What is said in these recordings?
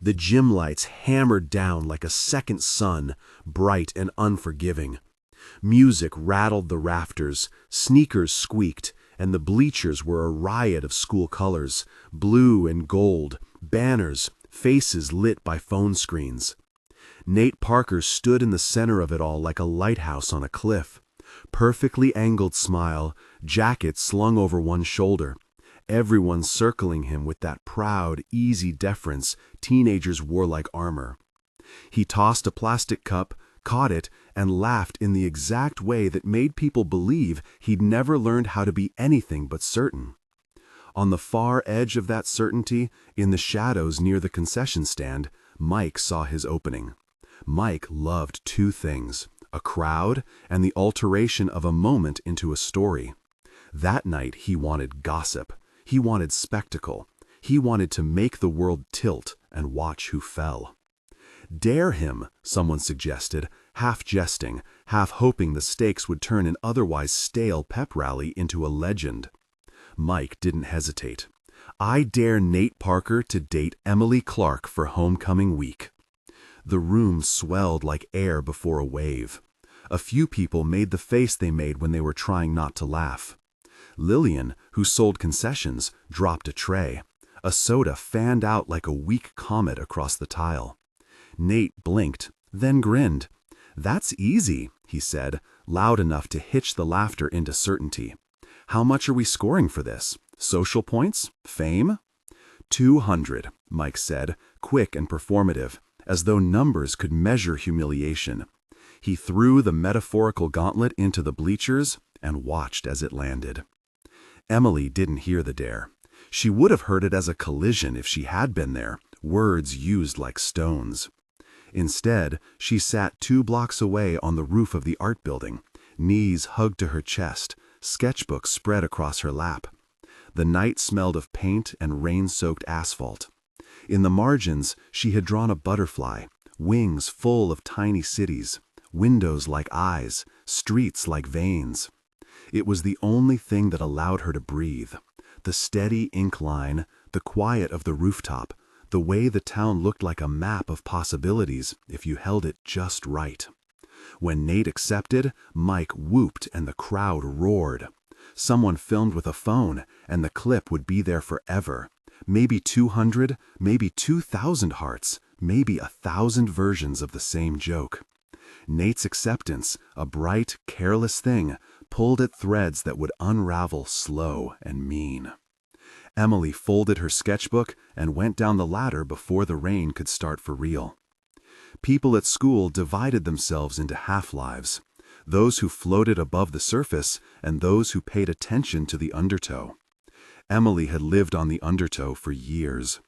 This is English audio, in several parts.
The gym lights hammered down like a second sun, bright and unforgiving. Music rattled the rafters, sneakers squeaked, and the bleachers were a riot of school colors, blue and gold, banners, faces lit by phone screens. Nate Parker stood in the center of it all like a lighthouse on a cliff. Perfectly angled smile, jacket slung over one shoulder. Everyone circling him with that proud, easy deference teenagers wore like armor. He tossed a plastic cup, caught it, and laughed in the exact way that made people believe he'd never learned how to be anything but certain. On the far edge of that certainty, in the shadows near the concession stand, Mike saw his opening. Mike loved two things: a crowd and the alteration of a moment into a story. That night he wanted gossip. He wanted spectacle. He wanted to make the world tilt and watch who fell. "Dare him," someone suggested, half jesting, half hoping the stakes would turn an otherwise stale pep rally into a legend. Mike didn't hesitate. "I dare Nate Parker to date Emily Clark for homecoming week." The room swelled like air before a wave. A few people made the face they made when they were trying not to laugh. Lillian, who sold concessions, dropped a tray. A soda fanned out like a weak comet across the tile. Nate blinked, then grinned. "That's easy," he said, loud enough to hitch the laughter into certainty. "How much are we scoring for this? Social points? Fame?" 200, Mike said, quick and performative, as though numbers could measure humiliation. He threw the metaphorical gauntlet into the bleachers and watched as it landed. Emily didn't hear the dare. She would have heard it as a collision if she had been there, words used like stones. Instead, she sat 2 blocks away on the roof of the art building, knees hugged to her chest, sketchbook spread across her lap. The night smelled of paint and rain-soaked asphalt. In the margins, she had drawn a butterfly, wings full of tiny cities, windows like eyes, streets like veins. It was the only thing that allowed her to breathe. The steady ink line, the quiet of the rooftop, the way the town looked like a map of possibilities if you held it just right. When Nate accepted, Mike whooped and the crowd roared. Someone filmed with a phone, and the clip would be there forever. Maybe 200, maybe 2,000 hearts, maybe 1,000 versions of the same joke. Nate's acceptance, a bright, careless thing, pulled at threads that would unravel slow and mean. Emily folded her sketchbook and went down the ladder before the rain could start for real. People at school divided themselves into half-lives, those who floated above the surface and those who paid attention to the undertow. Emily had lived on the undertow for years.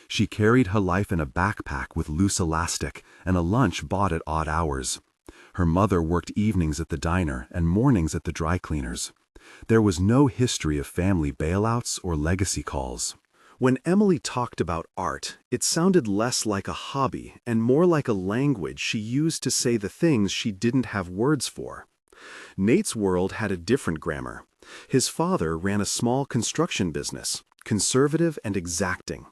She carried her life in a backpack with loose elastic and a lunch bought at odd hours. Her mother worked evenings at the diner and mornings at the dry cleaners. There was no history of family bailouts or legacy calls. When Emily talked about art, it sounded less like a hobby and more like a language she used to say the things she didn't have words for. Nate's world had a different grammar. His father ran a small construction business, conservative and exacting.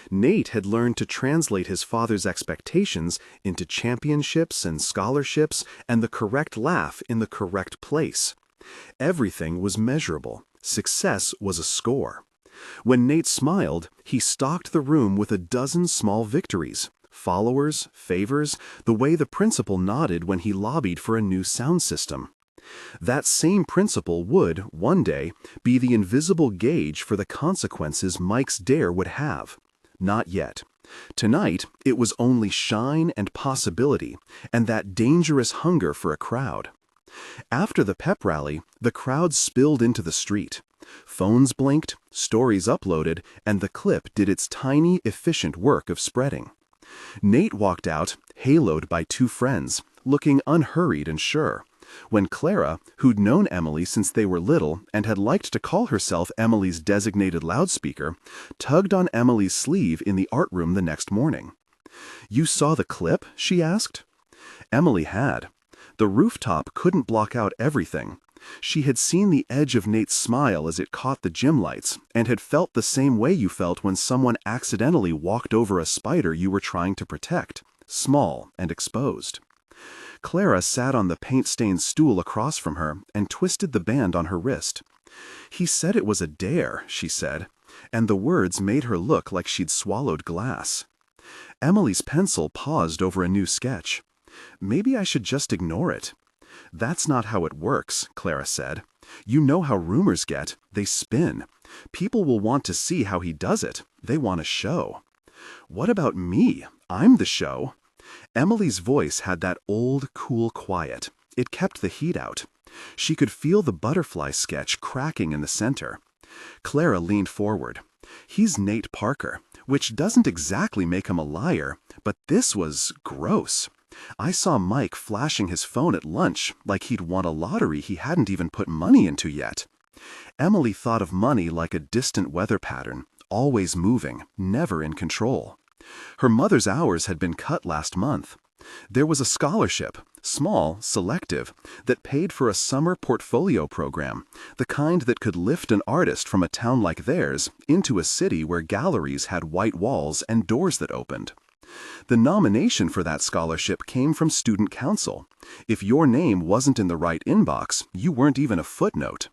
Nate had learned to translate his father's expectations into championships and scholarships and the correct laugh in the correct place. Everything was measurable. Success was a score. When Nate smiled, he stocked the room with a dozen small victories, followers, favors, the way the principal nodded when he lobbied for a new sound system. That same principle would, one day, be the invisible gauge for the consequences Mike's dare would have. Not yet. Tonight, it was only shine and possibility, and that dangerous hunger for a crowd. After the pep rally, the crowd spilled into the street. Phones blinked, stories uploaded, and the clip did its tiny, efficient work of spreading. Nate walked out, haloed by 2 friends, looking unhurried and sure, when Clara, who'd known Emily since they were little and had liked to call herself Emily's designated loudspeaker, tugged on Emily's sleeve in the art room the next morning. "You saw the clip?" she asked. Emily had. The rooftop couldn't block out everything. She had seen the edge of Nate's smile as it caught the gym lights, and had felt the same way you felt when someone accidentally walked over a spider you were trying to protect, small and exposed. Clara sat on the paint-stained stool across from her and twisted the band on her wrist. "He said it was a dare," she said, and the words made her look like she'd swallowed glass. Emily's pencil paused over a new sketch. "Maybe I should just ignore it." "That's not how it works," Clara said. "You know how rumors get. They spin. People will want to see how he does it. They want a show." "What about me? I'm the show." Emily's voice had that old, cool quiet. It kept the heat out. She could feel the butterfly sketch cracking in the center. Clara leaned forward. "He's Nate Parker, which doesn't exactly make him a liar, but this was gross. I saw Mike flashing his phone at lunch like he'd won a lottery he hadn't even put money into yet." Emily thought of money like a distant weather pattern, always moving, never in control. Her mother's hours had been cut last month. There was a scholarship, small, selective, that paid for a summer portfolio program, the kind that could lift an artist from a town like theirs into a city where galleries had white walls and doors that opened. The nomination for that scholarship came from student council. If your name wasn't in the right inbox, you weren't even a footnote.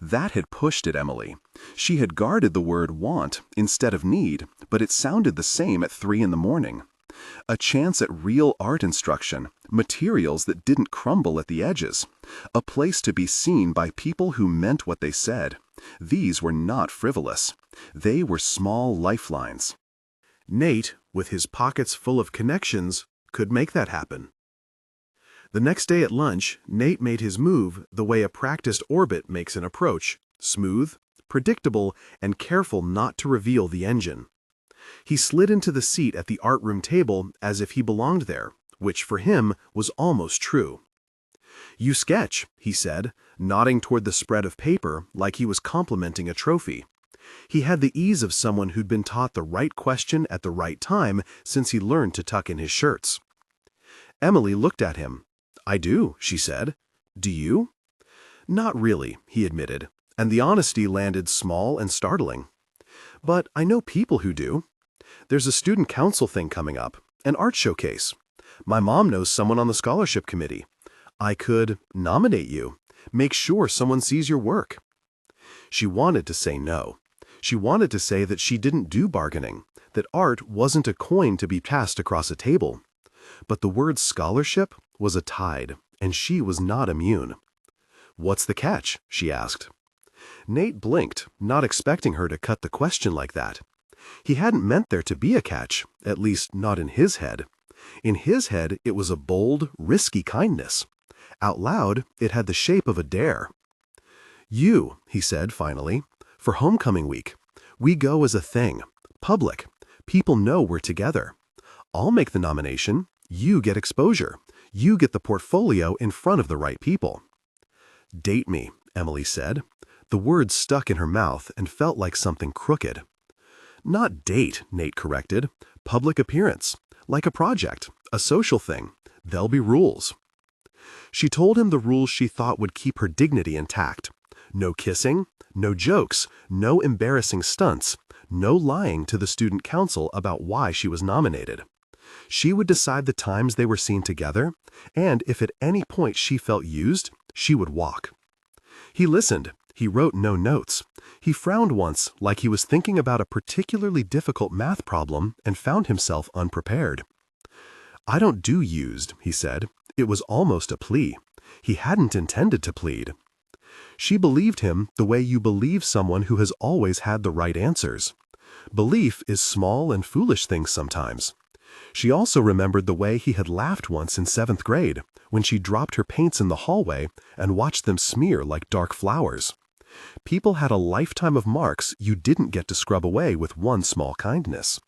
That had pushed at Emily. She had guarded the word want instead of need, but it sounded the same at 3 in the morning. A chance at real art instruction, materials that didn't crumble at the edges, a place to be seen by people who meant what they said. These were not frivolous. They were small lifelines. Nate, with his pockets full of connections, could make that happen. The next day at lunch, Nate made his move the way a practiced orbit makes an approach, smooth, predictable, and careful not to reveal the engine. He slid into the seat at the art room table as if he belonged there, which for him was almost true. "You sketch," he said, nodding toward the spread of paper like he was complimenting a trophy. He had the ease of someone who'd been taught the right question at the right time since he learned to tuck in his shirts. Emily looked at him. "I do," she said. "Do you?" "Not really," he admitted, and the honesty landed small and startling. "But I know people who do. There's a student council thing coming up, an art showcase. My mom knows someone on the scholarship committee. I could nominate you, make sure someone sees your work." She wanted to say no. She wanted to say that she didn't do bargaining, that art wasn't a coin to be passed across a table. But the word scholarship was a tide, and she was not immune. "What's the catch?" she asked. Nate blinked, not expecting her to cut the question like that. He hadn't meant there to be a catch, at least not in his head. In his head, it was a bold, risky kindness. Out loud, it had the shape of a dare. "You," he said finally, "for homecoming week. We go as a thing, public. People know we're together. I'll make the nomination. You get exposure. You get the portfolio in front of the right people." "Date me," Emily said. The words stuck in her mouth and felt like something crooked. "Not date," Nate corrected. "Public appearance. Like a project, a social thing. There'll be rules." She told him the rules she thought would keep her dignity intact. No kissing, no jokes, no embarrassing stunts, no lying to the student council about why she was nominated. She would decide the times they were seen together, and if at any point she felt used, she would walk. He listened. He wrote no notes. He frowned once like he was thinking about a particularly difficult math problem and found himself unprepared. "I don't do used," he said. It was almost a plea. He hadn't intended to plead. She believed him the way you believe someone who has always had the right answers. Belief is small and foolish things sometimes. She also remembered the way he had laughed once in 7th grade when she dropped her paints in the hallway and watched them smear like dark flowers. People had a lifetime of marks you didn't get to scrub away with one small kindness.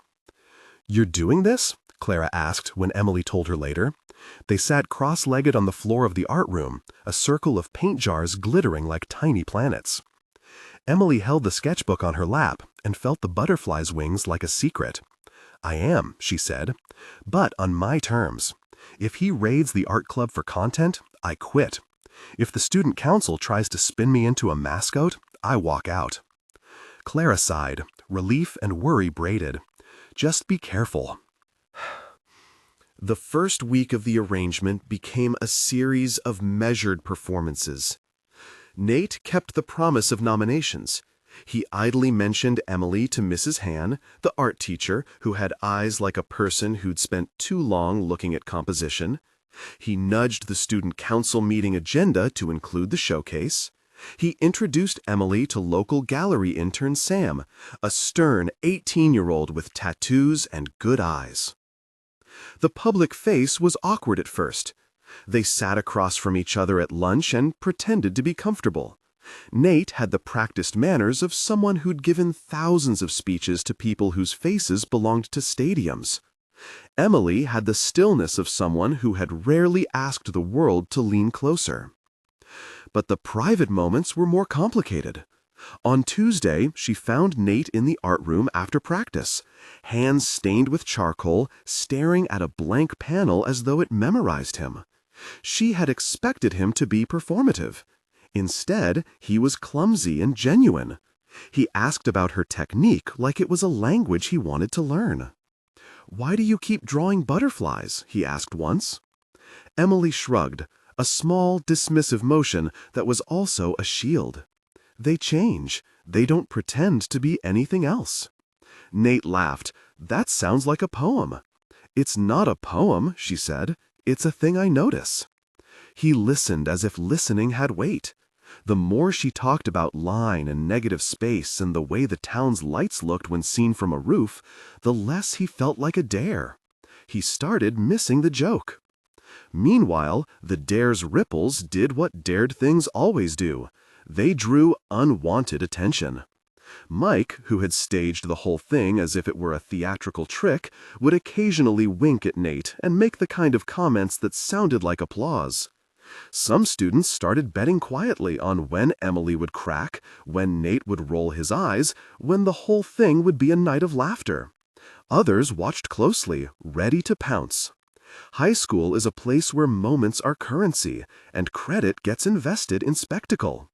"You're doing this?" Clara asked when Emily told her later. They sat cross-legged on the floor of the art room, a circle of paint jars glittering like tiny planets. Emily held the sketchbook on her lap and felt the butterfly's wings like a secret. "I am," she said, "but on my terms. If he raids the art club for content, I quit. If the student council tries to spin me into a mascot, I walk out." Clara sighed, relief and worry braided. "Just be careful." The first week of the arrangement became a series of measured performances. Nate kept the promise of nominations. He idly mentioned Emily to Mrs. Han, the art teacher who had eyes like a person who'd spent too long looking at composition. He nudged the student council meeting agenda to include the showcase. He introduced Emily to local gallery intern Sam, a stern 18-year-old with tattoos and good eyes. The public face was awkward at first. They sat across from each other at lunch and pretended to be comfortable. Nate had the practiced manners of someone who'd given thousands of speeches to people whose faces belonged to stadiums. Emily had the stillness of someone who had rarely asked the world to lean closer. But the private moments were more complicated. On Tuesday, she found Nate in the art room after practice, hands stained with charcoal, staring at a blank panel as though it memorized him. She had expected him to be performative. Instead, he was clumsy and genuine. He asked about her technique like it was a language he wanted to learn. "Why do you keep drawing butterflies?" he asked once. Emily shrugged, a small, dismissive motion that was also a shield. "They change. They don't pretend to be anything else." Nate laughed. "That sounds like a poem." "It's not a poem," she said. "It's a thing I notice." He listened as if listening had weight. The more she talked about line and negative space and the way the town's lights looked when seen from a roof, the less he felt like a dare. He started missing the joke. Meanwhile, the dare's ripples did what dared things always do. They drew unwanted attention. Mike, who had staged the whole thing as if it were a theatrical trick, would occasionally wink at Nate and make the kind of comments that sounded like applause. Some students started betting quietly on when Emily would crack, when Nate would roll his eyes, when the whole thing would be a night of laughter. Others watched closely, ready to pounce. High school is a place where moments are currency, and credit gets invested in spectacle.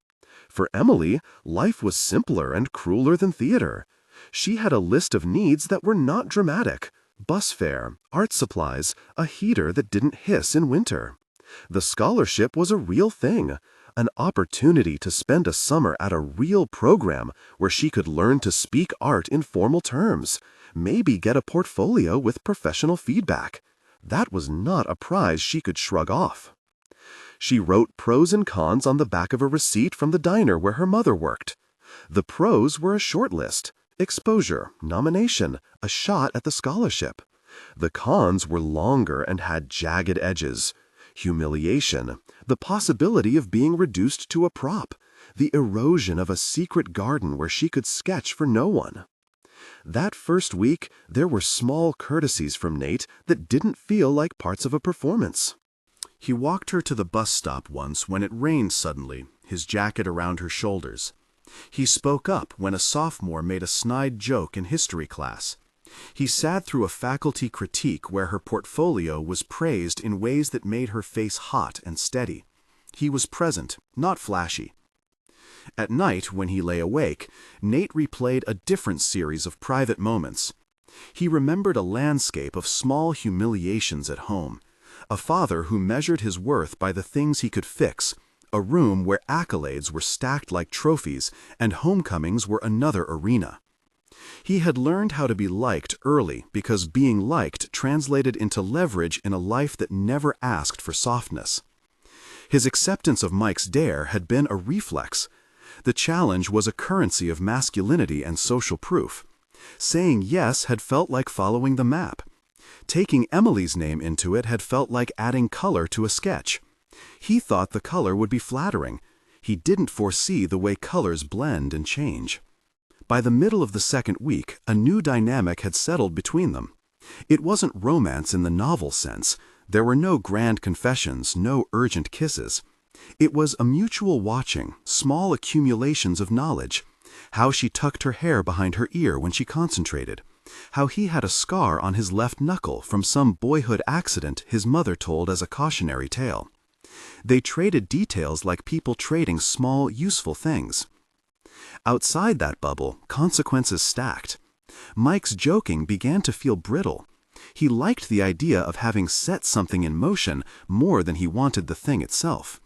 For Emily, life was simpler and crueler than theater. She had a list of needs that were not dramatic: bus fare, art supplies, a heater that didn't hiss in winter. The scholarship was a real thing, an opportunity to spend a summer at a real program where she could learn to speak art in formal terms, maybe get a portfolio with professional feedback. That was not a prize she could shrug off. She wrote pros and cons on the back of a receipt from the diner where her mother worked. The pros were a short list: exposure, nomination, a shot at the scholarship. The cons were longer and had jagged edges: humiliation, the possibility of being reduced to a prop, the erosion of a secret garden where she could sketch for no one. That first week, there were small courtesies from Nate that didn't feel like parts of a performance. He walked her to the bus stop once when it rained suddenly, his jacket around her shoulders. He spoke up when a sophomore made a snide joke in history class. He sat through a faculty critique where her portfolio was praised in ways that made her face hot and steady. He was present, not flashy. At night, when he lay awake, Nate replayed a different series of private moments. He remembered a landscape of small humiliations at home, a father who measured his worth by the things he could fix, a room where accolades were stacked like trophies and homecomings were another arena. He had learned how to be liked early because being liked translated into leverage in a life that never asked for softness. His acceptance of Mike's dare had been a reflex. The challenge was a currency of masculinity and social proof. Saying yes had felt like following the map. Taking Emily's name into it had felt like adding color to a sketch. He thought the color would be flattering. He didn't foresee the way colors blend and change. By the middle of the second week, a new dynamic had settled between them. It wasn't romance in the novel sense. There were no grand confessions, no urgent kisses. It was a mutual watching, small accumulations of knowledge. How she tucked her hair behind her ear when she concentrated. How he had a scar on his left knuckle from some boyhood accident his mother told as a cautionary tale. They traded details like people trading small, useful things. Outside that bubble, consequences stacked. Mike's joking began to feel brittle. He liked the idea of having set something in motion more than he wanted the thing itself.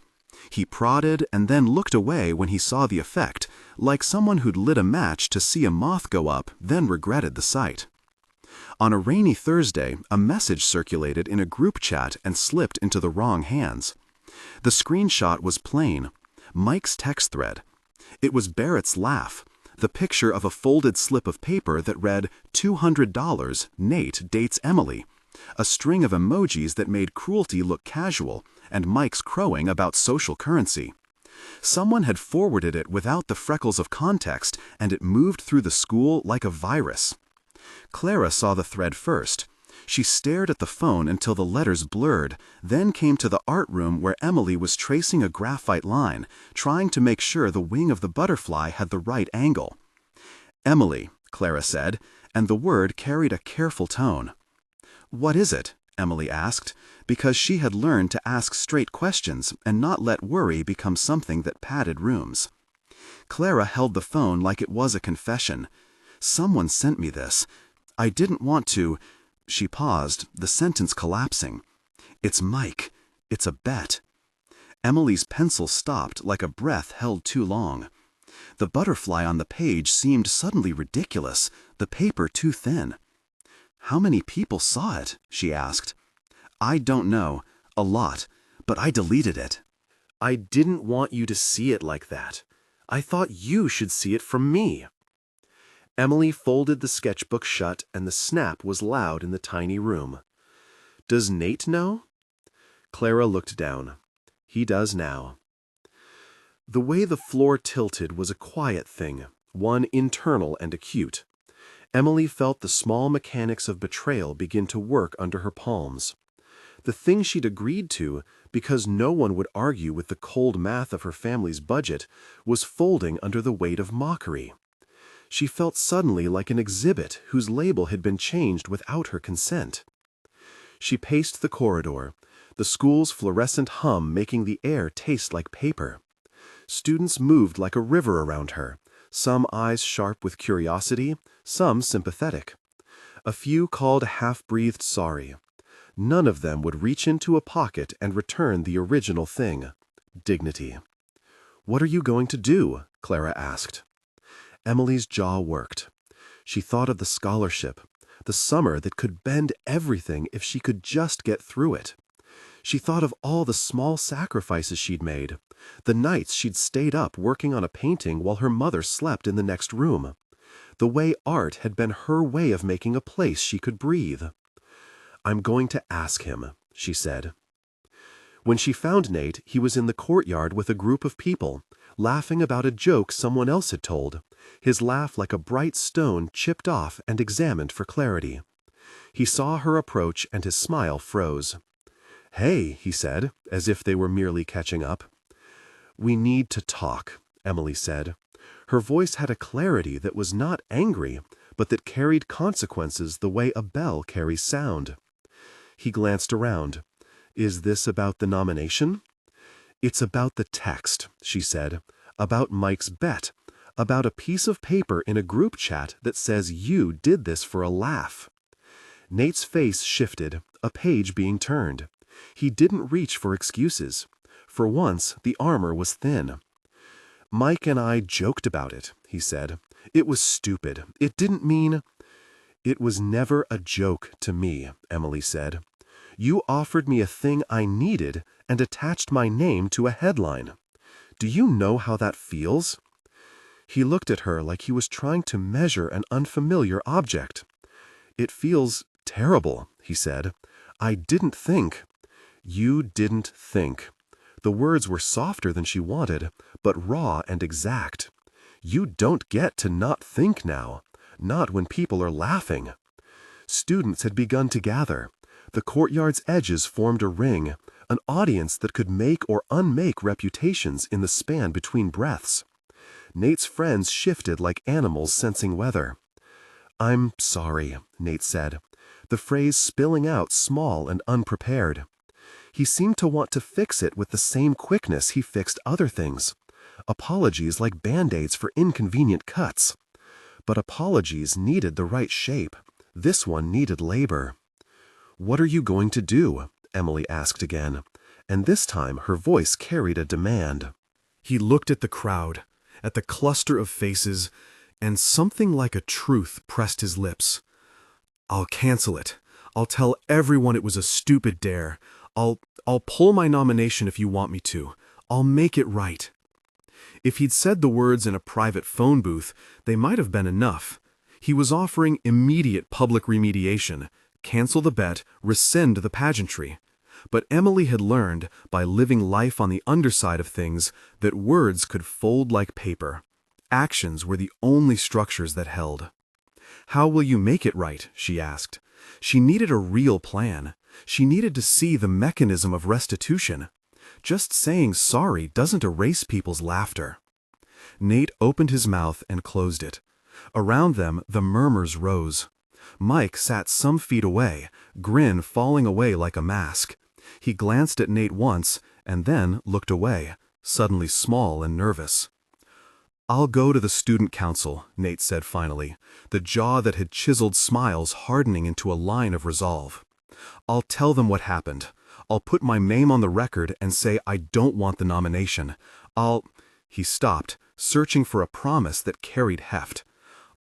He prodded and then looked away when he saw the effect, like someone who'd lit a match to see a moth go up, then regretted the sight. On a rainy Thursday, a message circulated in a group chat and slipped into the wrong hands. The screenshot was plain: Mike's text thread. It was Barrett's laugh, the picture of a folded slip of paper that read, $200, Nate dates Emily, a string of emojis that made cruelty look casual, and Mike's crowing about social currency. Someone had forwarded it without the freckles of context, and it moved through the school like a virus. Clara saw the thread first. She stared at the phone until the letters blurred, then came to the art room where Emily was tracing a graphite line, trying to make sure the wing of the butterfly had the right angle. "Emily," Clara said, and the word carried a careful tone. "What is it?" Emily asked, because she had learned to ask straight questions and not let worry become something that padded rooms. Clara held the phone like it was a confession. "Someone sent me this. I didn't want to—" She paused, the sentence collapsing. "It's Mike. It's a bet." Emily's pencil stopped like a breath held too long. The butterfly on the page seemed suddenly ridiculous, the paper too thin. "How many people saw it?" she asked. "I don't know. A lot. But I deleted it." "I didn't want you to see it like that. I thought you should see it from me." Emily folded the sketchbook shut, and the snap was loud in the tiny room. "Does Nate know?" Clara looked down. "He does now." The way the floor tilted was a quiet thing, one internal and acute. Emily felt the small mechanics of betrayal begin to work under her palms. The thing she'd agreed to, because no one would argue with the cold math of her family's budget, was folding under the weight of mockery. She felt suddenly like an exhibit whose label had been changed without her consent. She paced the corridor, the school's fluorescent hum making the air taste like paper. Students moved like a river around her, some eyes sharp with curiosity, some sympathetic. A few called a half-breathed sorry. None of them would reach into a pocket and return the original thing: dignity. "What are you going to do?" Clara asked. Emily's jaw worked. She thought of the scholarship, the summer that could bend everything if she could just get through it. She thought of all the small sacrifices she'd made, the nights she'd stayed up working on a painting while her mother slept in the next room, the way art had been her way of making a place she could breathe. "I'm going to ask him," she said. When she found Nate, he was in the courtyard with a group of people, laughing about a joke someone else had told, his laugh like a bright stone chipped off and examined for clarity. He saw her approach and his smile froze. "Hey," he said, as if they were merely catching up. "We need to talk," Emily said. Her voice had a clarity that was not angry, but that carried consequences the way a bell carries sound. He glanced around. "Is this about the nomination?" "It's about the text," she said, "about Mike's bet, about a piece of paper in a group chat that says you did this for a laugh." Nate's face shifted, a page being turned. He didn't reach for excuses. For once, the armor was thin. "Mike and I joked about it," he said. "It was stupid. It didn't mean—" "It was never a joke to me," Emily said. "You offered me a thing I needed and attached my name to a headline. Do you know how that feels?" He looked at her like he was trying to measure an unfamiliar object. "It feels terrible," he said. "I didn't think—" "You didn't think." The words were softer than she wanted, but raw and exact. "You don't get to not think now, not when people are laughing." Students had begun to gather. The courtyard's edges formed a ring, an audience that could make or unmake reputations in the span between breaths. Nate's friends shifted like animals sensing weather. "I'm sorry," Nate said, the phrase spilling out small and unprepared. He seemed to want to fix it with the same quickness he fixed other things. Apologies like band-aids for inconvenient cuts. But apologies needed the right shape. This one needed labor. "What are you going to do?" Emily asked again, and this time her voice carried a demand. He looked at the crowd, at the cluster of faces, and something like a truth pressed his lips. "I'll cancel it. I'll tell everyone it was a stupid dare. I'll pull my nomination if you want me to. I'll make it right." If he'd said the words in a private phone booth, they might have been enough. He was offering immediate public remediation, cancel the bet, rescind the pageantry. But Emily had learned, by living life on the underside of things, that words could fold like paper. Actions were the only structures that held. "How will you make it right?" she asked. She needed a real plan. She needed to see the mechanism of restitution. Just saying sorry doesn't erase people's laughter. Nate opened his mouth and closed it. Around them, the murmurs rose. Mike sat some feet away, grin falling away like a mask. He glanced at Nate once and then looked away, suddenly small and nervous. "I'll go to the student council," Nate said finally, the jaw that had chiseled smiles hardening into a line of resolve. "I'll tell them what happened. I'll put my name on the record and say I don't want the nomination. He stopped, searching for a promise that carried heft.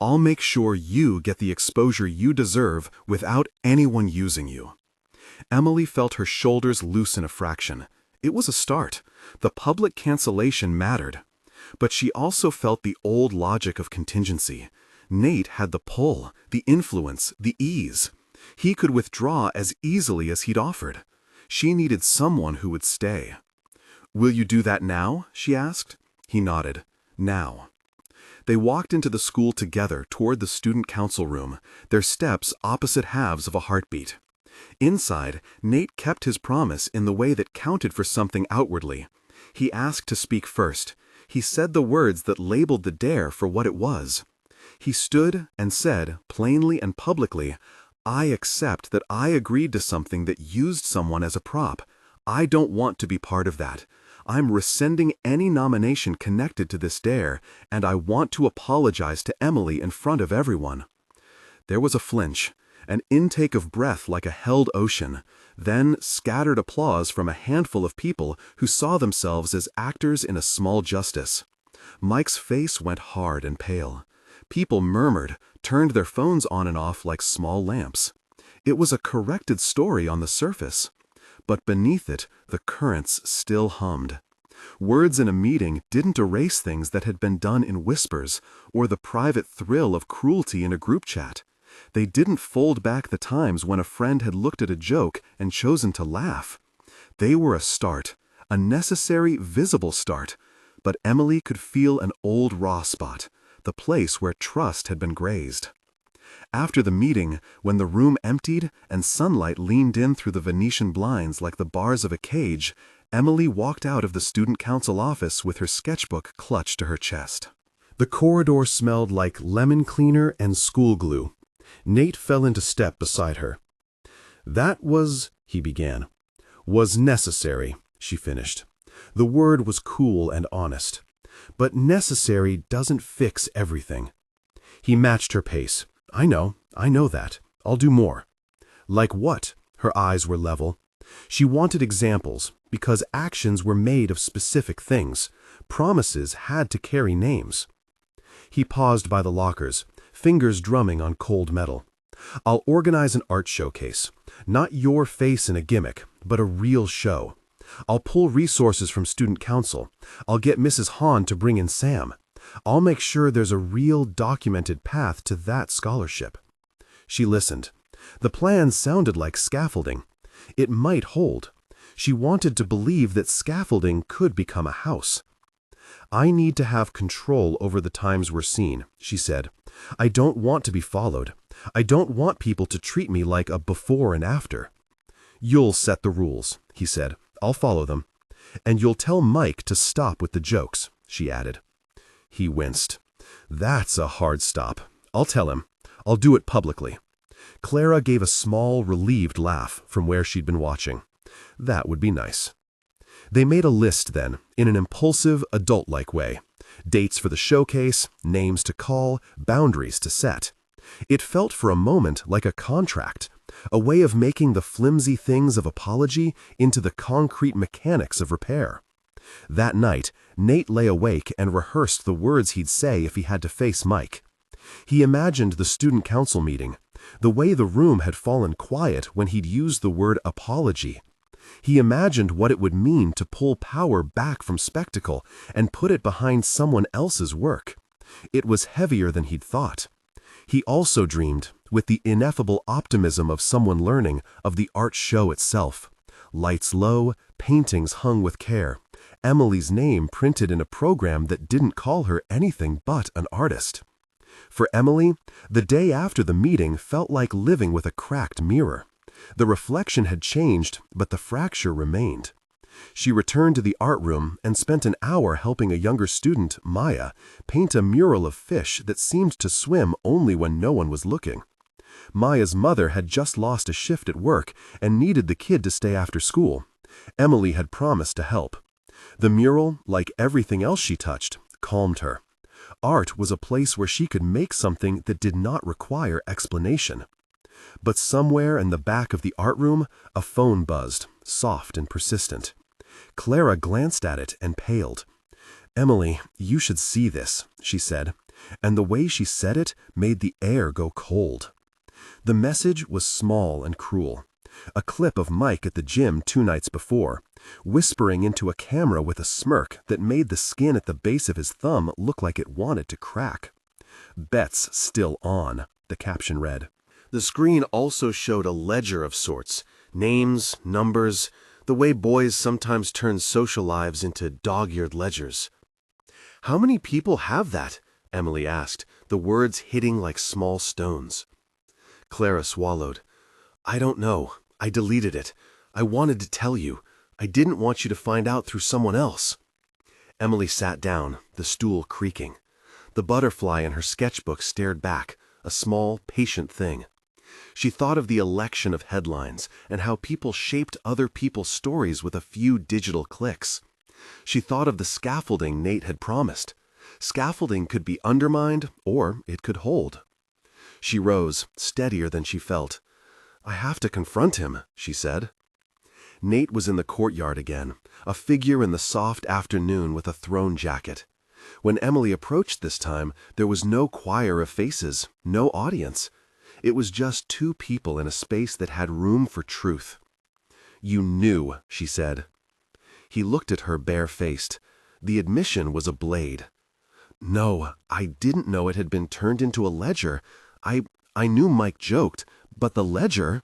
"I'll make sure you get the exposure you deserve without anyone using you." Emily felt her shoulders loosen a fraction. It was a start. The public cancellation mattered. But she also felt the old logic of contingency. Nate had the pull, the influence, the ease. He could withdraw as easily as he'd offered. She needed someone who would stay. "Will you do that now?" she asked. He nodded. "Now." They walked into the school together toward the student council room, their steps opposite halves of a heartbeat. Inside, Nate kept his promise in the way that counted for something outwardly. He asked to speak first. He said the words that labeled the dare for what it was. He stood and said, plainly and publicly, "I accept that I agreed to something that used someone as a prop. I don't want to be part of that. I'm rescinding any nomination connected to this dare, and I want to apologize to Emily in front of everyone." There was a flinch, an intake of breath like a held ocean, then scattered applause from a handful of people who saw themselves as actors in a small justice. Mike's face went hard and pale. People murmured, turned their phones on and off like small lamps. It was a corrected story on the surface. But beneath it, the currents still hummed. Words in a meeting didn't erase things that had been done in whispers, or the private thrill of cruelty in a group chat. They didn't fold back the times when a friend had looked at a joke and chosen to laugh. They were a start, a necessary, visible start, but Emily could feel an old raw spot, the place where trust had been grazed. After the meeting, when the room emptied and sunlight leaned in through the Venetian blinds like the bars of a cage, Emily walked out of the student council office with her sketchbook clutched to her chest. The corridor smelled like lemon cleaner and school glue. Nate fell into step beside her. "That was," he began. "Was necessary," she finished. The word was cool and honest. But necessary doesn't fix everything. He matched her pace. I know that. I'll do more." "Like what?" Her eyes were level. She wanted examples, because actions were made of specific things. Promises had to carry names. He paused by the lockers, fingers drumming on cold metal. "I'll organize an art showcase. Not your face in a gimmick, but a real show. I'll pull resources from student council. I'll get Mrs. Hahn to bring in Sam. I'll make sure there's a real documented path to that scholarship." She listened. The plan sounded like scaffolding. It might hold. She wanted to believe that scaffolding could become a house. "I need to have control over the times we're seen," she said. "I don't want to be followed. I don't want people to treat me like a before and after." "You'll set the rules," he said. "I'll follow them. And you'll tell Mike to stop with the jokes," she added. He winced. "That's a hard stop. I'll tell him. I'll do it publicly." Clara gave a small, relieved laugh from where she'd been watching. That would be nice. They made a list then, in an impulsive, adult-like way. Dates for the showcase, names to call, boundaries to set. It felt for a moment like a contract, a way of making the flimsy things of apology into the concrete mechanics of repair. That night, Nate lay awake and rehearsed the words he'd say if he had to face Mike. He imagined the student council meeting, the way the room had fallen quiet when he'd used the word apology. He imagined what it would mean to pull power back from spectacle and put it behind someone else's work. It was heavier than he'd thought. He also dreamed, with the ineffable optimism of someone learning, of the art show itself. Lights low, paintings hung with care, Emily's name printed in a program that didn't call her anything but an artist. For Emily, the day after the meeting felt like living with a cracked mirror. The reflection had changed, but the fracture remained. She returned to the art room and spent an hour helping a younger student, Maya, paint a mural of fish that seemed to swim only when no one was looking. Maya's mother had just lost a shift at work and needed the kid to stay after school. Emily had promised to help. The mural, like everything else she touched, calmed her. Art was a place where she could make something that did not require explanation. But somewhere in the back of the art room, a phone buzzed, soft and persistent. Clara glanced at it and paled. "Emily, you should see this," she said, and the way she said it made the air go cold. The message was small and cruel. A clip of Mike at the gym 2 nights before, whispering into a camera with a smirk that made the skin at the base of his thumb look like it wanted to crack. "Bets still on," the caption read. The screen also showed a ledger of sorts, names, numbers, the way boys sometimes turn social lives into dog-eared ledgers. "How many people have that?" Emily asked, the words hitting like small stones. Clara swallowed. "I don't know. I deleted it. I wanted to tell you. I didn't want you to find out through someone else." Emily sat down, the stool creaking. The butterfly in her sketchbook stared back, a small, patient thing. She thought of the election of headlines and how people shaped other people's stories with a few digital clicks. She thought of the scaffolding Nate had promised. Scaffolding could be undermined, or it could hold. She rose, steadier than she felt. "I have to confront him," she said. Nate was in the courtyard again, a figure in the soft afternoon with a thrown jacket. When Emily approached this time, there was no choir of faces, no audience. It was just 2 people in a space that had room for truth. "You knew," she said. He looked at her bare-faced. The admission was a blade. "No, I didn't know it had been turned into a ledger. I knew Mike joked, but the ledger—"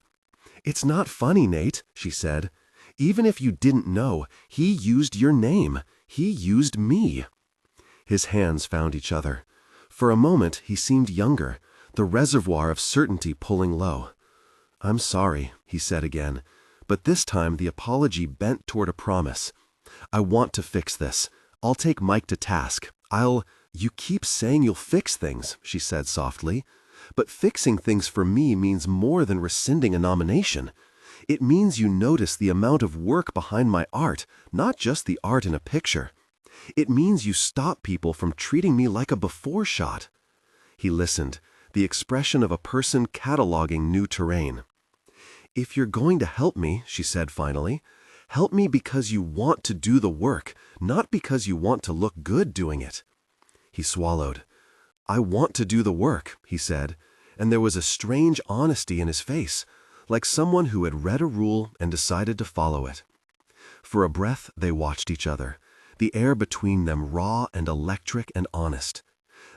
"It's not funny, Nate," she said. "Even if you didn't know, he used your name. He used me." His hands found each other. For a moment, he seemed younger, the reservoir of certainty pulling low. "I'm sorry," he said again, but this time the apology bent toward a promise. "I want to fix this. I'll take Mike to task. You keep saying you'll fix things," she said softly. "But fixing things for me means more than rescinding a nomination. It means you notice the amount of work behind my art, not just the art in a picture. It means you stop people from treating me like a before shot." He listened, the expression of a person cataloging new terrain. "If you're going to help me," she said finally, "help me because you want to do the work, not because you want to look good doing it." He swallowed. "I want to do the work," he said, and there was a strange honesty in his face, like someone who had read a rule and decided to follow it. For a breath, they watched each other, the air between them raw and electric and honest.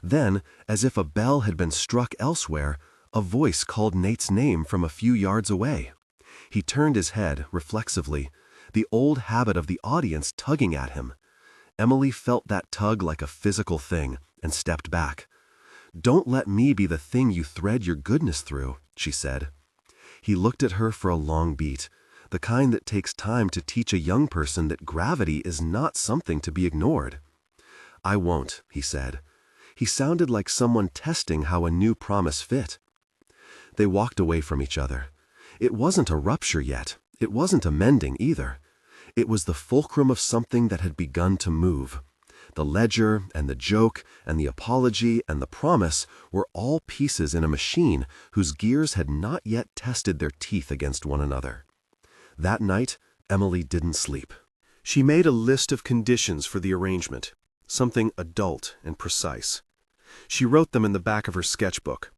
Then, as if a bell had been struck elsewhere, a voice called Nate's name from a few yards away. He turned his head, reflexively, the old habit of the audience tugging at him. Emily felt that tug like a physical thing and stepped back. "Don't let me be the thing you thread your goodness through," she said. He looked at her for a long beat, the kind that takes time to teach a young person that gravity is not something to be ignored. "I won't," he said. He sounded like someone testing how a new promise fit. They walked away from each other. It wasn't a rupture yet, It wasn't amending either. It was the fulcrum of something that had begun to move. The ledger and the joke and the apology and the promise were all pieces in a machine whose gears had not yet tested their teeth against one another. That night, Emily didn't sleep. She made a list of conditions for the arrangement, something adult and precise. She wrote them in the back of her sketchbook.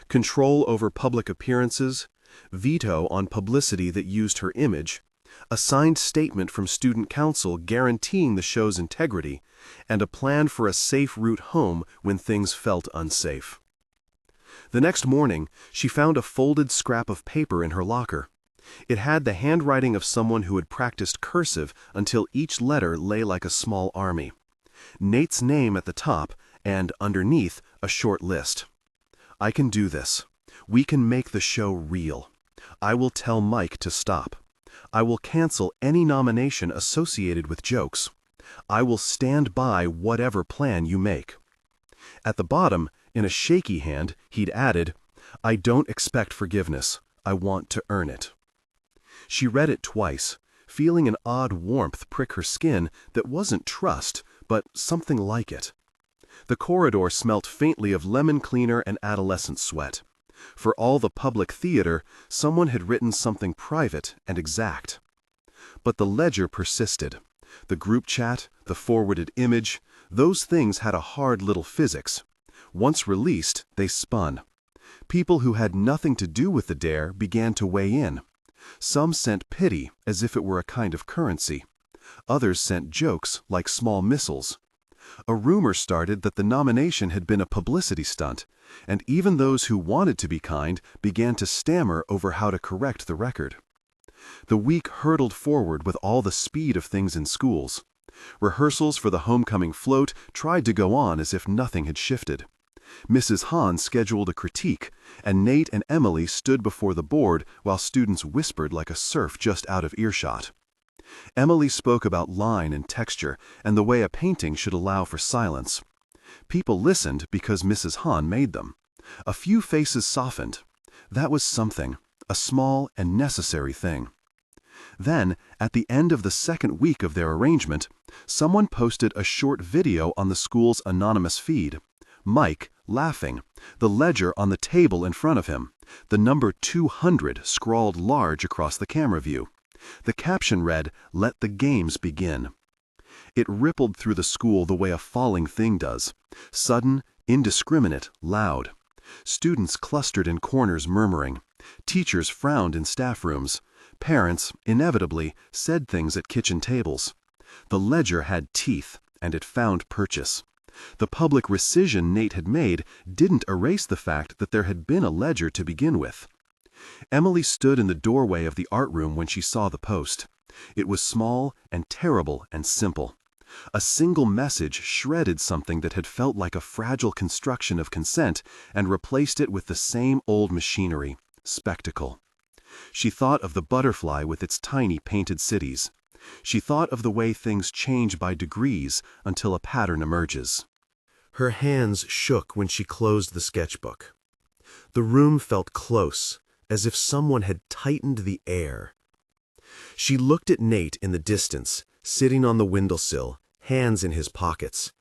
Control over public appearances, veto on publicity that used her image, a signed statement from student council guaranteeing the show's integrity, and a plan for a safe route home when things felt unsafe. The next morning, she found a folded scrap of paper in her locker. It had the handwriting of someone who had practiced cursive until each letter lay like a small army. Nate's name at the top, and underneath, a short list. I can do this. We can make the show real. I will tell Mike to stop. I will cancel any nomination associated with jokes. I will stand by whatever plan you make. At the bottom, in a shaky hand, he'd added, I don't expect forgiveness. I want to earn it. She read it twice, feeling an odd warmth prick her skin that wasn't trust, but something like it. The corridor smelt faintly of lemon cleaner and adolescent sweat. For all the public theater, someone had written something private and exact. But the ledger persisted. The group chat, the forwarded image, those things had a hard little physics. Once released, they spun. People who had nothing to do with the dare began to weigh in. Some sent pity as if it were a kind of currency. Others sent jokes like small missiles. A rumor started that the nomination had been a publicity stunt, and even those who wanted to be kind began to stammer over how to correct the record. The week hurtled forward with all the speed of things in schools. Rehearsals for the homecoming float tried to go on as if nothing had shifted. Mrs. Hahn scheduled a critique, and Nate and Emily stood before the board while students whispered like a surf just out of earshot. Emily spoke about line and texture and the way a painting should allow for silence. People listened because Mrs. Hahn made them. A few faces softened. That was something, a small and necessary thing. Then, at the end of the second week of their arrangement, someone posted a short video on the school's anonymous feed. Mike, laughing, the ledger on the table in front of him, the number 200 scrawled large across the camera view. The caption read, "Let the games begin." It rippled through the school the way a falling thing does. Sudden, indiscriminate, loud. Students clustered in corners murmuring. Teachers frowned in staff rooms. Parents, inevitably, said things at kitchen tables. The ledger had teeth, and it found purchase. The public rescission Nate had made didn't erase the fact that there had been a ledger to begin with. Emily stood in the doorway of the art room when she saw the post. It was small and terrible and simple. A single message shredded something that had felt like a fragile construction of consent and replaced it with the same old machinery, spectacle. She thought of the butterfly with its tiny painted cities. She thought of the way things change by degrees until a pattern emerges. Her hands shook when she closed the sketchbook. The room felt close, as if someone had tightened the air. She looked at Nate in the distance, sitting on the windowsill, hands in his pockets.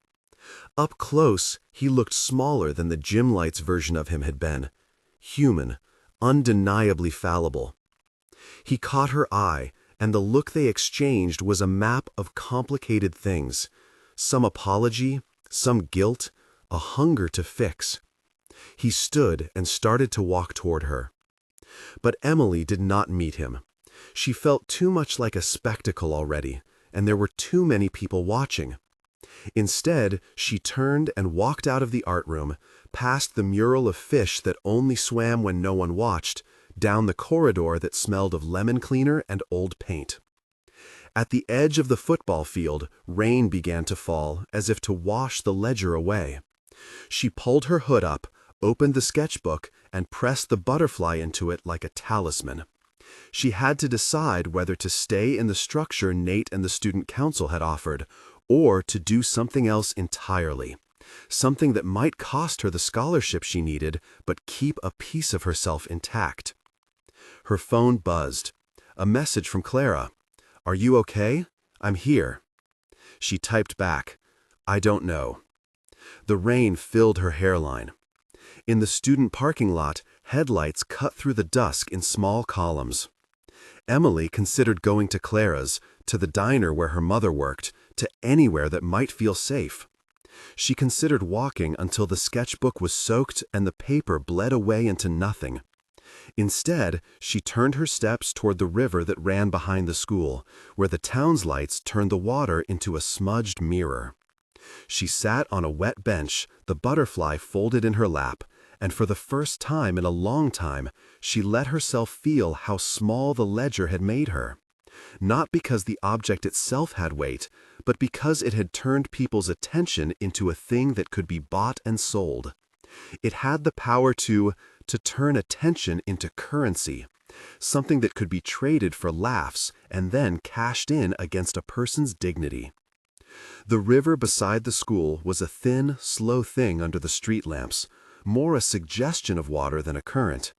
Up close, he looked smaller than the gym lights version of him had been. Human, undeniably fallible. He caught her eye, and the look they exchanged was a map of complicated things. Some apology, some guilt, a hunger to fix. He stood and started to walk toward her. But Emily did not meet him. She felt too much like a spectacle already, and there were too many people watching. Instead, she turned and walked out of the art room, past the mural of fish that only swam when no one watched, down the corridor that smelled of lemon cleaner and old paint. At the edge of the football field, rain began to fall, as if to wash the ledger away. She pulled her hood up, opened the sketchbook, and pressed the butterfly into it like a talisman. She had to decide whether to stay in the structure Nate and the student council had offered, or to do something else entirely. Something that might cost her the scholarship she needed, but keep a piece of herself intact. Her phone buzzed. A message from Clara. "Are you okay? I'm here." She typed back, "I don't know." The rain filled her hairline. In the student parking lot, headlights cut through the dusk in small columns. Emily considered going to Clara's, to the diner where her mother worked, to anywhere that might feel safe. She considered walking until the sketchbook was soaked and the paper bled away into nothing. Instead, she turned her steps toward the river that ran behind the school, where the town's lights turned the water into a smudged mirror. She sat on a wet bench, the butterfly folded in her lap, and for the first time in a long time, she let herself feel how small the ledger had made her. Not because the object itself had weight, but because it had turned people's attention into a thing that could be bought and sold. It had the power to turn attention into currency, something that could be traded for laughs and then cashed in against a person's dignity. The river beside the school was a thin, slow thing under the street lamps, more a suggestion of water than a current.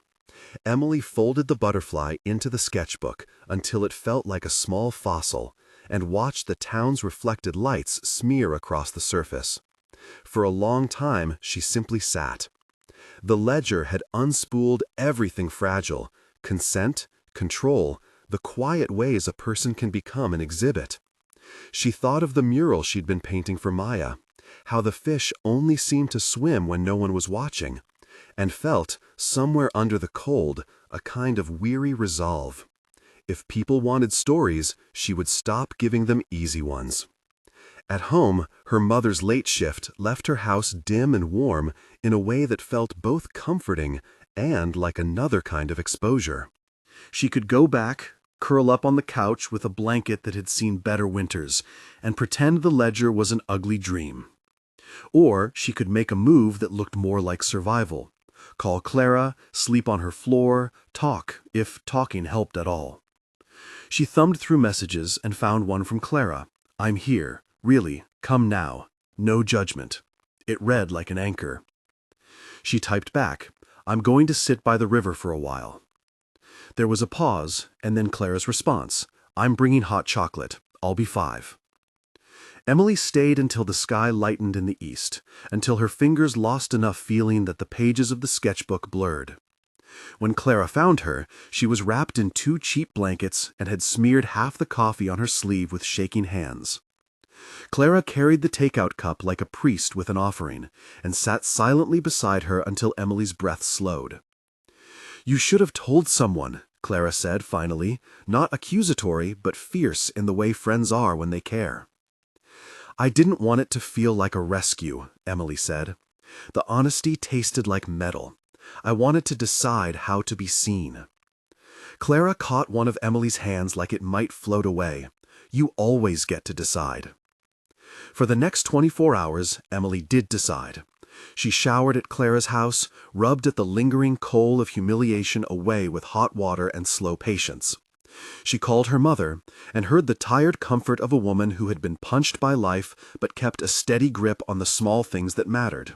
Emily folded the butterfly into the sketchbook until it felt like a small fossil, and watched the town's reflected lights smear across the surface. For a long time, she simply sat. The ledger had unspooled everything fragile: consent, control, the quiet ways a person can become an exhibit. She thought of the mural she'd been painting for Maya, how the fish only seemed to swim when no one was watching, and felt, somewhere under the cold, a kind of weary resolve. If people wanted stories, she would stop giving them easy ones. At home, her mother's late shift left her house dim and warm in a way that felt both comforting and like another kind of exposure. She could go back, curl up on the couch with a blanket that had seen better winters, and pretend the ledger was an ugly dream. Or she could make a move that looked more like survival. Call Clara, sleep on her floor, talk, if talking helped at all. She thumbed through messages and found one from Clara. "I'm here. Really, come now. No judgment." It read like an anchor. She typed back, "I'm going to sit by the river for a while." There was a pause, and then Clara's response, "I'm bringing hot chocolate. I'll be 5." Emily stayed until the sky lightened in the east, until her fingers lost enough feeling that the pages of the sketchbook blurred. When Clara found her, she was wrapped in 2 cheap blankets and had smeared half the coffee on her sleeve with shaking hands. Clara carried the takeout cup like a priest with an offering, and sat silently beside her until Emily's breath slowed. "You should have told someone," Clara said finally, not accusatory but fierce in the way friends are when they care. "I didn't want it to feel like a rescue," Emily said. The honesty tasted like metal. "I wanted to decide how to be seen." Clara caught one of Emily's hands like it might float away. "You always get to decide." For the next 24 hours, Emily did decide. She showered at Clara's house, rubbed at the lingering coal of humiliation away with hot water and slow patience. She called her mother, and heard the tired comfort of a woman who had been punched by life but kept a steady grip on the small things that mattered.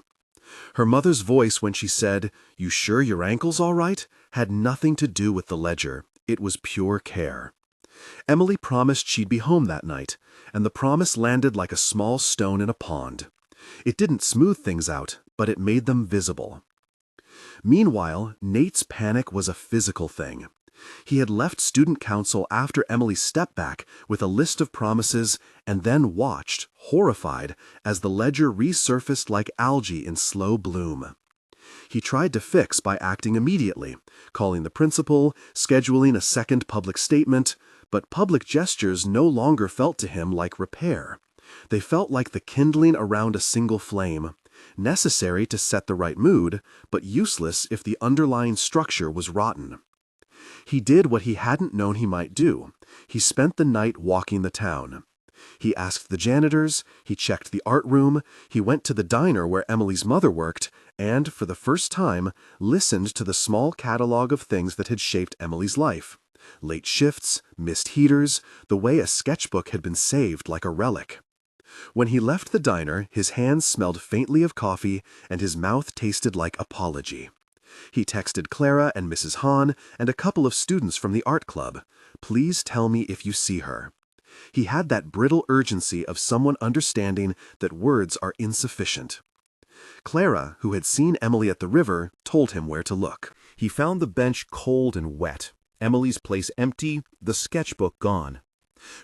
Her mother's voice when she said, "You sure your ankle's all right?" had nothing to do with the ledger. It was pure care. Emily promised she'd be home that night, and the promise landed like a small stone in a pond. It didn't smooth things out, but it made them visible. Meanwhile, Nate's panic was a physical thing. He had left student council after Emily's step back with a list of promises and then watched, horrified, as the ledger resurfaced like algae in slow bloom. He tried to fix by acting immediately, calling the principal, scheduling a second public statement, but public gestures no longer felt to him like repair. They felt like the kindling around a single flame, necessary to set the right mood, but useless if the underlying structure was rotten. He did what he hadn't known he might do. He spent the night walking the town. He asked the janitors, he checked the art room, he went to the diner where Emily's mother worked, and, for the first time, listened to the small catalog of things that had shaped Emily's life. Late shifts, missed heaters, the way a sketchbook had been saved like a relic. When he left the diner, his hands smelled faintly of coffee and his mouth tasted like apology. He texted Clara and Mrs. Hahn and a couple of students from the art club. "Please tell me if you see her." He had that brittle urgency of someone understanding that words are insufficient. Clara, who had seen Emily at the river, told him where to look. He found the bench cold and wet, Emily's place empty, the sketchbook gone.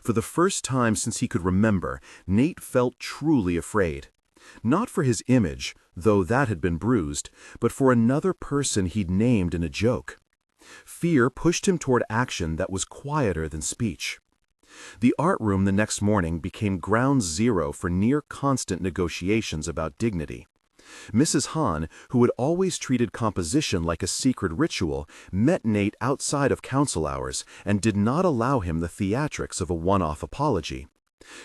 For the first time since he could remember, Nate felt truly afraid. Not for his image, though that had been bruised, but for another person he'd named in a joke. Fear pushed him toward action that was quieter than speech. The art room the next morning became ground zero for near-constant negotiations about dignity. Mrs. Hahn, who had always treated composition like a secret ritual, met Nate outside of council hours and did not allow him the theatrics of a one-off apology.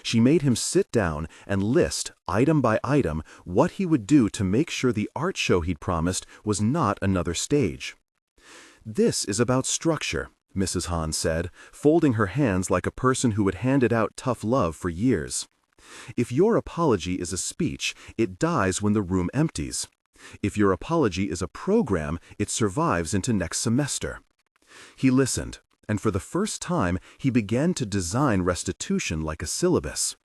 She made him sit down and list, item by item, what he would do to make sure the art show he'd promised was not another stage. "This is about structure," Mrs. Hahn said, folding her hands like a person who had handed out tough love for years. "If your apology is a speech, it dies when the room empties. If your apology is a program, it survives into next semester." He listened, and for the first time he began to design restitution like a syllabus.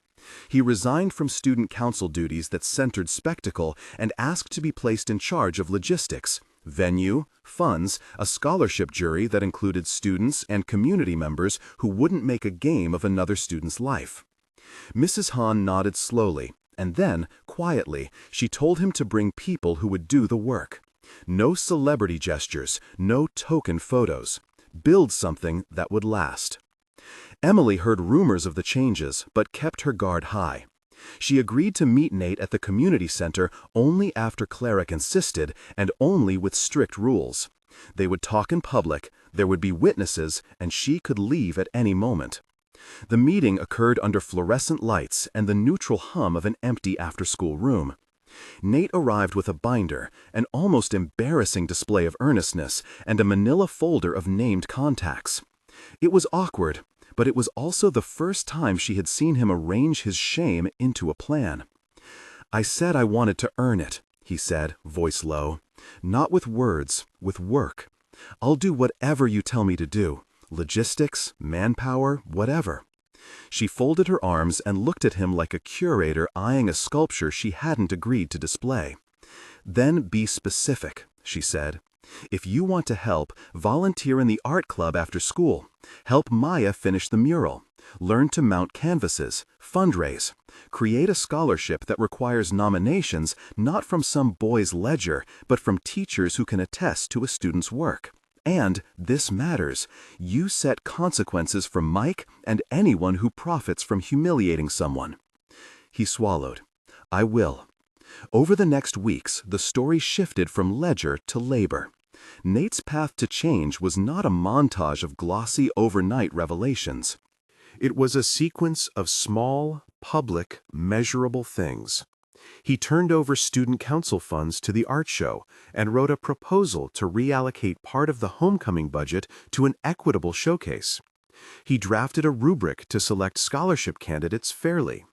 He resigned from student council duties that centered spectacle and asked to be placed in charge of logistics, venue, funds, a scholarship jury that included students and community members who wouldn't make a game of another student's life. Mrs. Hahn nodded slowly, and then, quietly, she told him to bring people who would do the work. No celebrity gestures, no token photos. Build something that would last. Emily heard rumors of the changes, but kept her guard high. She agreed to meet Nate at the community center only after Clara insisted, and only with strict rules. They would talk in public, there would be witnesses, and she could leave at any moment. The meeting occurred under fluorescent lights and the neutral hum of an empty after-school room. Nate arrived with a binder, an almost embarrassing display of earnestness, and a manila folder of named contacts. It was awkward, but it was also the first time she had seen him arrange his shame into a plan. "I said I wanted to earn it," he said, voice low. "Not with words, with work. I'll do whatever you tell me to do. Logistics, manpower, whatever." She folded her arms and looked at him like a curator eyeing a sculpture she hadn't agreed to display. "Then be specific," she said. "If you want to help, volunteer in the art club after school. Help Maya finish the mural. Learn to mount canvases. Fundraise. Create a scholarship that requires nominations not from some boy's ledger, but from teachers who can attest to a student's work. And, this matters, you set consequences for Mike and anyone who profits from humiliating someone." He swallowed. "I will." Over the next weeks, the story shifted from ledger to labor. Nate's path to change was not a montage of glossy overnight revelations. It was a sequence of small, public, measurable things. He turned over student council funds to the art show and wrote a proposal to reallocate part of the homecoming budget to an equitable showcase. He drafted a rubric to select scholarship candidates fairly.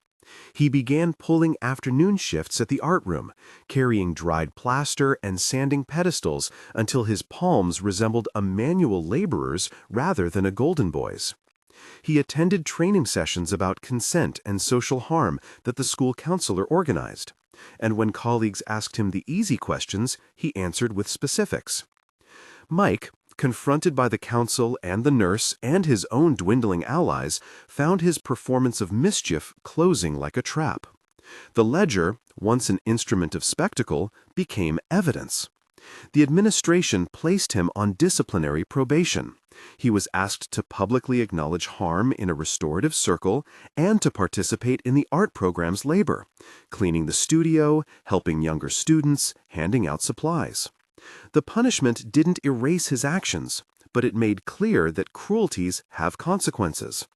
He began pulling afternoon shifts at the art room, carrying dried plaster and sanding pedestals until his palms resembled a manual laborer's rather than a golden boy's. He attended training sessions about consent and social harm that the school counselor organized, and when colleagues asked him the easy questions, he answered with specifics. Mike, confronted by the council and the nurse and his own dwindling allies, found his performance of mischief closing like a trap. The ledger, once an instrument of spectacle, became evidence. The administration placed him on disciplinary probation. He was asked to publicly acknowledge harm in a restorative circle and to participate in the art program's labor, cleaning the studio, helping younger students, handing out supplies. The punishment didn't erase his actions, but it made clear that cruelties have consequences.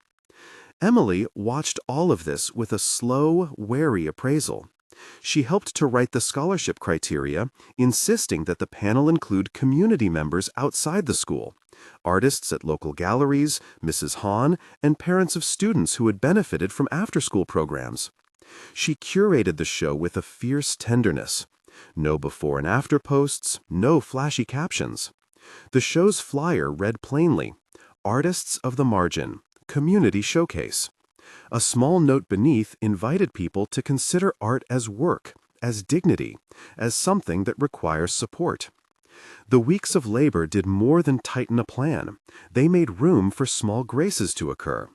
Emily watched all of this with a slow, wary appraisal. She helped to write the scholarship criteria, insisting that the panel include community members outside the school, artists at local galleries, Mrs. Hahn, and parents of students who had benefited from after-school programs. She curated the show with a fierce tenderness. No before and after posts, no flashy captions. The show's flyer read plainly, "Artists of the Margin, Community Showcase." A small note beneath invited people to consider art as work, as dignity, as something that requires support. The weeks of labor did more than tighten a plan. They made room for small graces to occur.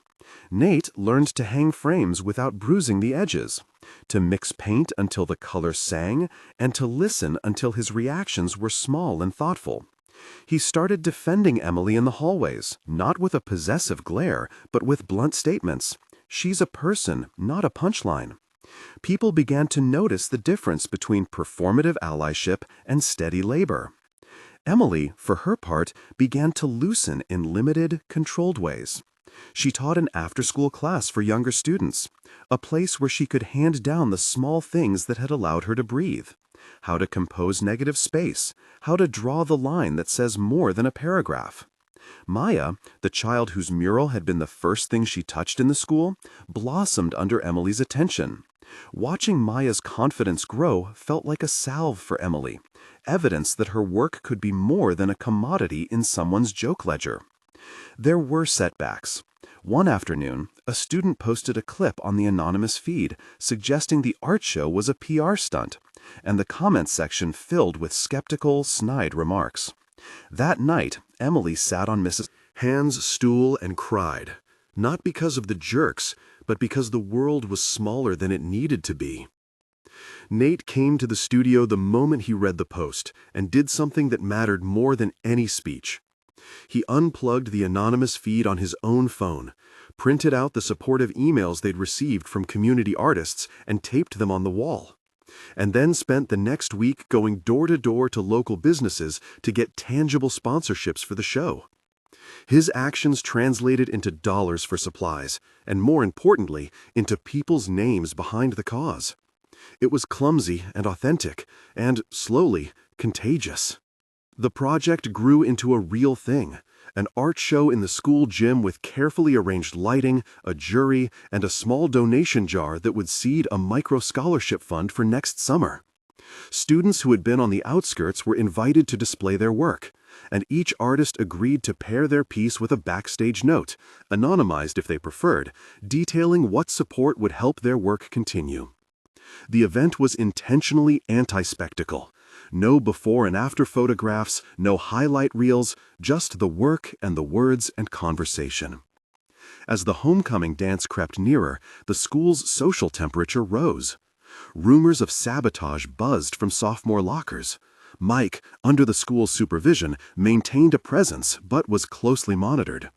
Nate learned to hang frames without bruising the edges, to mix paint until the color sang, and to listen until his reactions were small and thoughtful. He started defending Emily in the hallways, not with a possessive glare, but with blunt statements. "She's a person, not a punchline." People began to notice the difference between performative allyship and steady labor. Emily, for her part, began to loosen in limited, controlled ways. She taught an after-school class for younger students, a place where she could hand down the small things that had allowed her to breathe. How to compose negative space, how to draw the line that says more than a paragraph. Maya, the child whose mural had been the first thing she touched in the school, blossomed under Emily's attention. Watching Maya's confidence grow felt like a salve for Emily, evidence that her work could be more than a commodity in someone's joke ledger. There were setbacks. One afternoon, a student posted a clip on the anonymous feed suggesting the art show was a PR stunt, and the comments section filled with skeptical, snide remarks. That night, Emily sat on Mrs. Hand's stool and cried, not because of the jerks, but because the world was smaller than it needed to be. Nate came to the studio the moment he read the post and did something that mattered more than any speech. He unplugged the anonymous feed on his own phone, printed out the supportive emails they'd received from community artists, and taped them on the wall. And then spent the next week going door to door to local businesses to get tangible sponsorships for the show. His actions translated into dollars for supplies, and more importantly, into people's names behind the cause. It was clumsy and authentic, and, slowly, contagious. The project grew into a real thing, an art show in the school gym with carefully arranged lighting, a jury, and a small donation jar that would seed a micro-scholarship fund for next summer. Students who had been on the outskirts were invited to display their work, and each artist agreed to pair their piece with a backstage note, anonymized if they preferred, detailing what support would help their work continue. The event was intentionally anti-spectacle. No before and after photographs, no highlight reels, just the work and the words and conversation. As the homecoming dance crept nearer, the school's social temperature rose. Rumors of sabotage buzzed from sophomore lockers. Mike, under the school's supervision, maintained a presence but was closely monitored.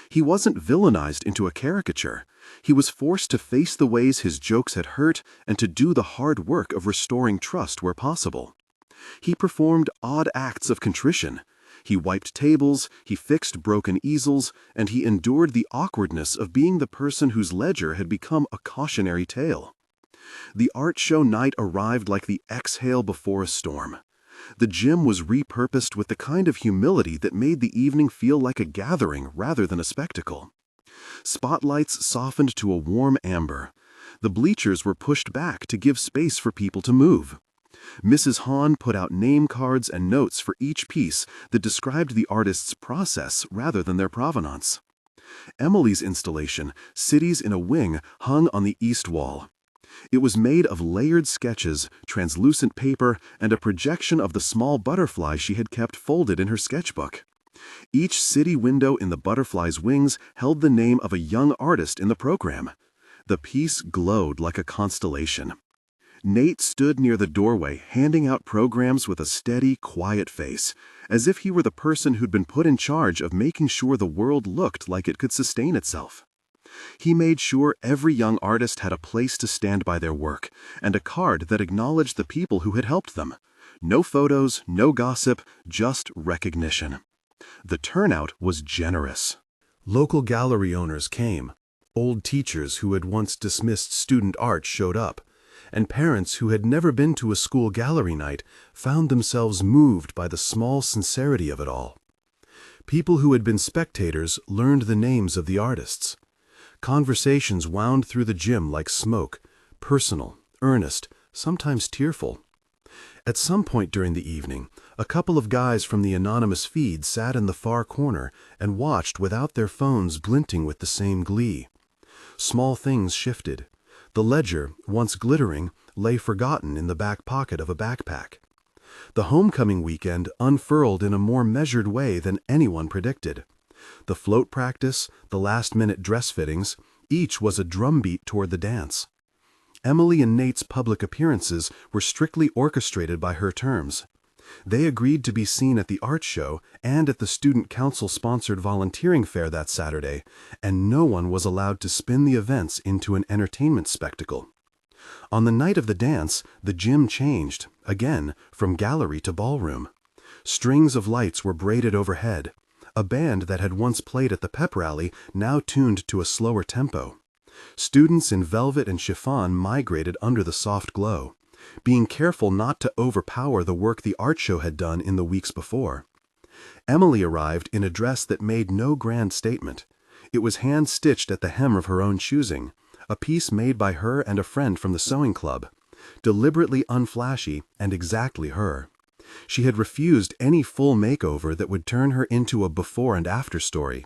He wasn't villainized into a caricature. He was forced to face the ways his jokes had hurt and to do the hard work of restoring trust where possible. He performed odd acts of contrition. He wiped tables, he fixed broken easels, and he endured the awkwardness of being the person whose ledger had become a cautionary tale. The art show night arrived like the exhale before a storm. The gym was repurposed with the kind of humility that made the evening feel like a gathering rather than a spectacle. Spotlights softened to a warm amber. The bleachers were pushed back to give space for people to move. Mrs. Hahn put out name cards and notes for each piece that described the artist's process rather than their provenance. Emily's installation, Cities in a Wing, hung on the east wall. It was made of layered sketches, translucent paper, and a projection of the small butterfly she had kept folded in her sketchbook. Each city window in the butterfly's wings held the name of a young artist in the program. The piece glowed like a constellation. Nate stood near the doorway, handing out programs with a steady, quiet face, as if he were the person who'd been put in charge of making sure the world looked like it could sustain itself. He made sure every young artist had a place to stand by their work, and a card that acknowledged the people who had helped them. No photos, no gossip, just recognition. The turnout was generous. Local gallery owners came. Old teachers who had once dismissed student art showed up, and parents who had never been to a school gallery night found themselves moved by the small sincerity of it all. People who had been spectators learned the names of the artists. Conversations wound through the gym like smoke, personal, earnest, sometimes tearful. At some point during the evening, a couple of guys from the anonymous feed sat in the far corner and watched without their phones glinting with the same glee. Small things shifted. The ledger, once glittering, lay forgotten in the back pocket of a backpack. The homecoming weekend unfurled in a more measured way than anyone predicted. The float practice, the last-minute dress fittings, each was a drumbeat toward the dance. Emily and Nate's public appearances were strictly orchestrated by her terms. They agreed to be seen at the art show and at the student council-sponsored volunteering fair that Saturday, and no one was allowed to spin the events into an entertainment spectacle. On the night of the dance, the gym changed, again, from gallery to ballroom. Strings of lights were braided overhead. A band that had once played at the pep rally now tuned to a slower tempo. Students in velvet and chiffon migrated under the soft glow, being careful not to overpower the work the art show had done in the weeks before. Emily arrived in a dress that made no grand statement. It was hand-stitched at the hem of her own choosing, a piece made by her and a friend from the sewing club, deliberately unflashy and exactly her. She had refused any full makeover that would turn her into a before and after story.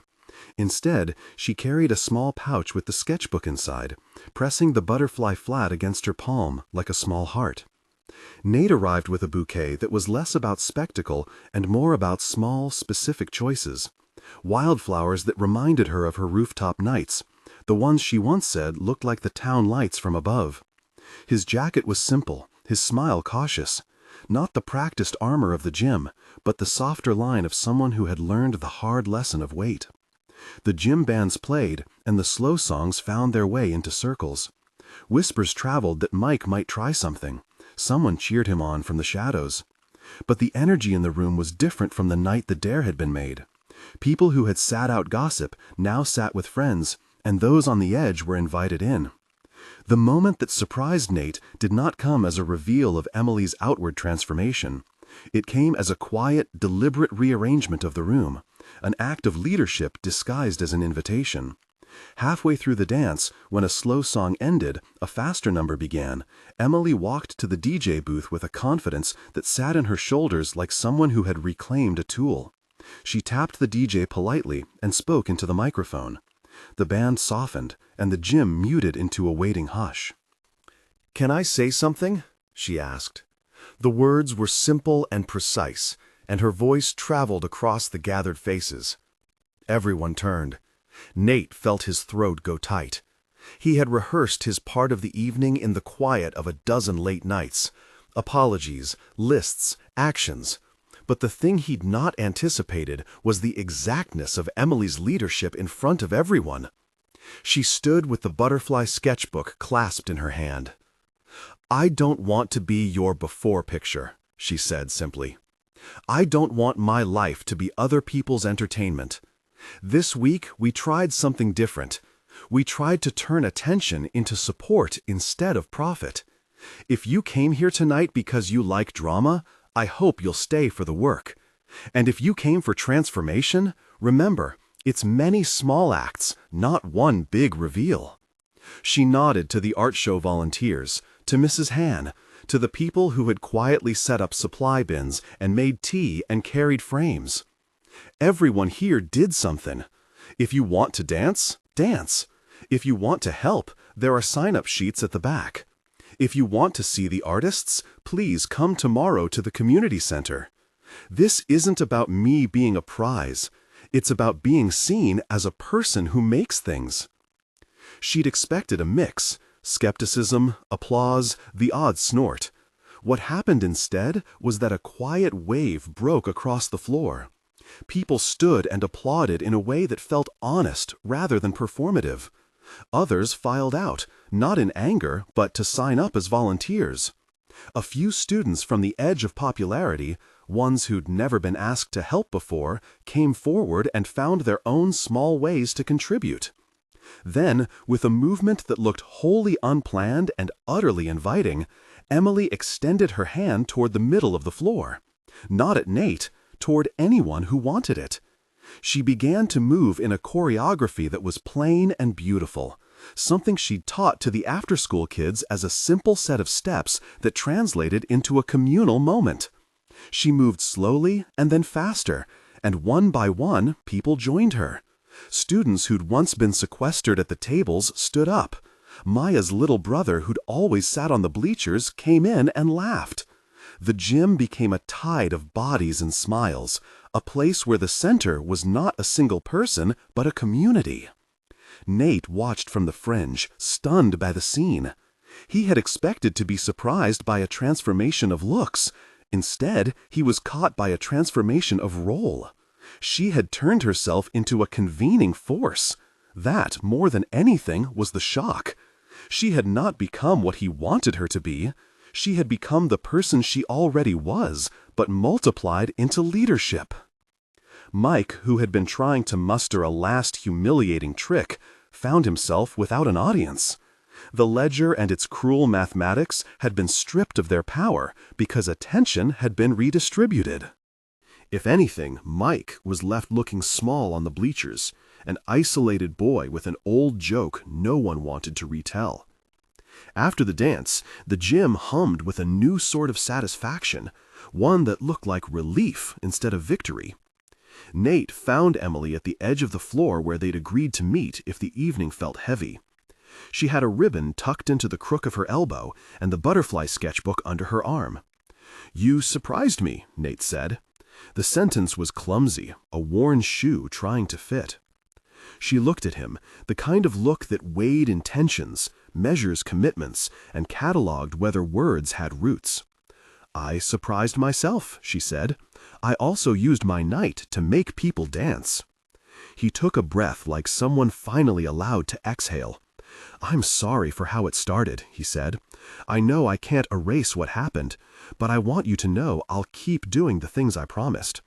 Instead, she carried a small pouch with the sketchbook inside, pressing the butterfly flat against her palm like a small heart. Nate arrived with a bouquet that was less about spectacle and more about small, specific choices. Wildflowers that reminded her of her rooftop nights, the ones she once said looked like the town lights from above. His jacket was simple, his smile cautious. Not the practiced armor of the gym, but the softer line of someone who had learned the hard lesson of wait. The gym bands played, and the slow songs found their way into circles. Whispers traveled that Mike might try something. Someone cheered him on from the shadows. But the energy in the room was different from the night the dare had been made. People who had sat out gossip now sat with friends, and those on the edge were invited in. The moment that surprised Nate did not come as a reveal of Emily's outward transformation. It came as a quiet, deliberate rearrangement of the room, an act of leadership disguised as an invitation. Halfway through the dance, when a slow song ended, a faster number began, Emily walked to the DJ booth with a confidence that sat in her shoulders like someone who had reclaimed a tool. She tapped the DJ politely and spoke into the microphone. The band softened, and the gym muted into a waiting hush. "Can I say something?" she asked. The words were simple and precise, and her voice traveled across the gathered faces. Everyone turned. Nate felt his throat go tight. He had rehearsed his part of the evening in the quiet of a dozen late nights. Apologies, lists, actions. But the thing he'd not anticipated was the exactness of Emily's leadership in front of everyone. She stood with the butterfly sketchbook clasped in her hand. "I don't want to be your before picture," she said simply. "I don't want my life to be other people's entertainment. This week we tried something different. We tried to turn attention into support instead of profit. If you came here tonight because you like drama, I hope you'll stay for the work. And if you came for transformation, remember, it's many small acts, not one big reveal." She nodded to the art show volunteers, to Mrs. Han, to the people who had quietly set up supply bins and made tea and carried frames. Everyone here did something. If you want to dance, dance. If you want to help, there are sign-up sheets at the back. If you want to see the artists, please come tomorrow to the community center. This isn't about me being a prize. It's about being seen as a person who makes things. She'd expected a mix, skepticism, applause, the odd snort. What happened instead was that a quiet wave broke across the floor. People stood and applauded in a way that felt honest rather than performative. Others filed out, not in anger, but to sign up as volunteers. A few students from the edge of popularity, ones who'd never been asked to help before, came forward and found their own small ways to contribute. Then, with a movement that looked wholly unplanned and utterly inviting, Emily extended her hand toward the middle of the floor. Not at Nate, toward anyone who wanted it. She began to move in a choreography that was plain and beautiful, something she'd taught to the after-school kids as a simple set of steps that translated into a communal moment. She moved slowly and then faster, and one by one, people joined her. Students who'd once been sequestered at the tables stood up. Maya's little brother, who'd always sat on the bleachers, came in and laughed. The gym became a tide of bodies and smiles, a place where the center was not a single person, but a community. Nate watched from the fringe, stunned by the scene. He had expected to be surprised by a transformation of looks. Instead, he was caught by a transformation of role. She had turned herself into a convening force. That, more than anything, was the shock. She had not become what he wanted her to be. She had become the person she already was, but multiplied into leadership. Mike, who had been trying to muster a last humiliating trick, found himself without an audience. The ledger and its cruel mathematics had been stripped of their power because attention had been redistributed. If anything, Mike was left looking small on the bleachers, an isolated boy with an old joke no one wanted to retell. After the dance, the gym hummed with a new sort of satisfaction, one that looked like relief instead of victory. Nate found Emily at the edge of the floor where they'd agreed to meet if the evening felt heavy. She had a ribbon tucked into the crook of her elbow and the butterfly sketchbook under her arm. "You surprised me," Nate said. The sentence was clumsy, a worn shoe trying to fit. She looked at him, the kind of look that weighed intentions, measures commitments, and cataloged whether words had roots. "I surprised myself," she said. "I also used my night to make people dance." He took a breath like someone finally allowed to exhale. "I'm sorry for how it started," he said. "I know I can't erase what happened, but I want you to know I'll keep doing the things I promised.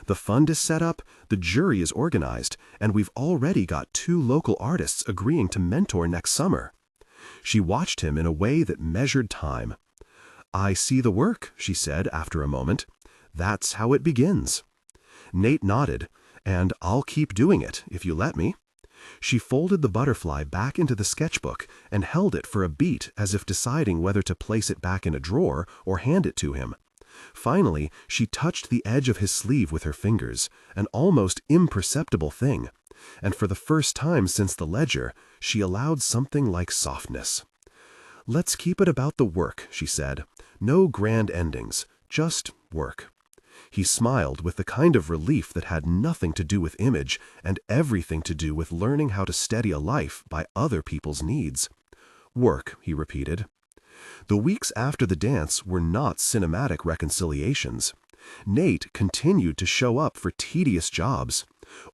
The fund is set up, the jury is organized, and we've already got 2 local artists agreeing to mentor next summer." She watched him in a way that measured time. "I see the work," she said after a moment. "That's how it begins." Nate nodded, "And I'll keep doing it, if you let me." She folded the butterfly back into the sketchbook and held it for a beat as if deciding whether to place it back in a drawer or hand it to him. Finally, she touched the edge of his sleeve with her fingers, an almost imperceptible thing, and for the first time since the ledger, she allowed something like softness. "Let's keep it about the work," she said. "No grand endings, just work." He smiled with the kind of relief that had nothing to do with image and everything to do with learning how to steady a life by other people's needs. "Work," he repeated. The weeks after the dance were not cinematic reconciliations. Nate continued to show up for tedious jobs,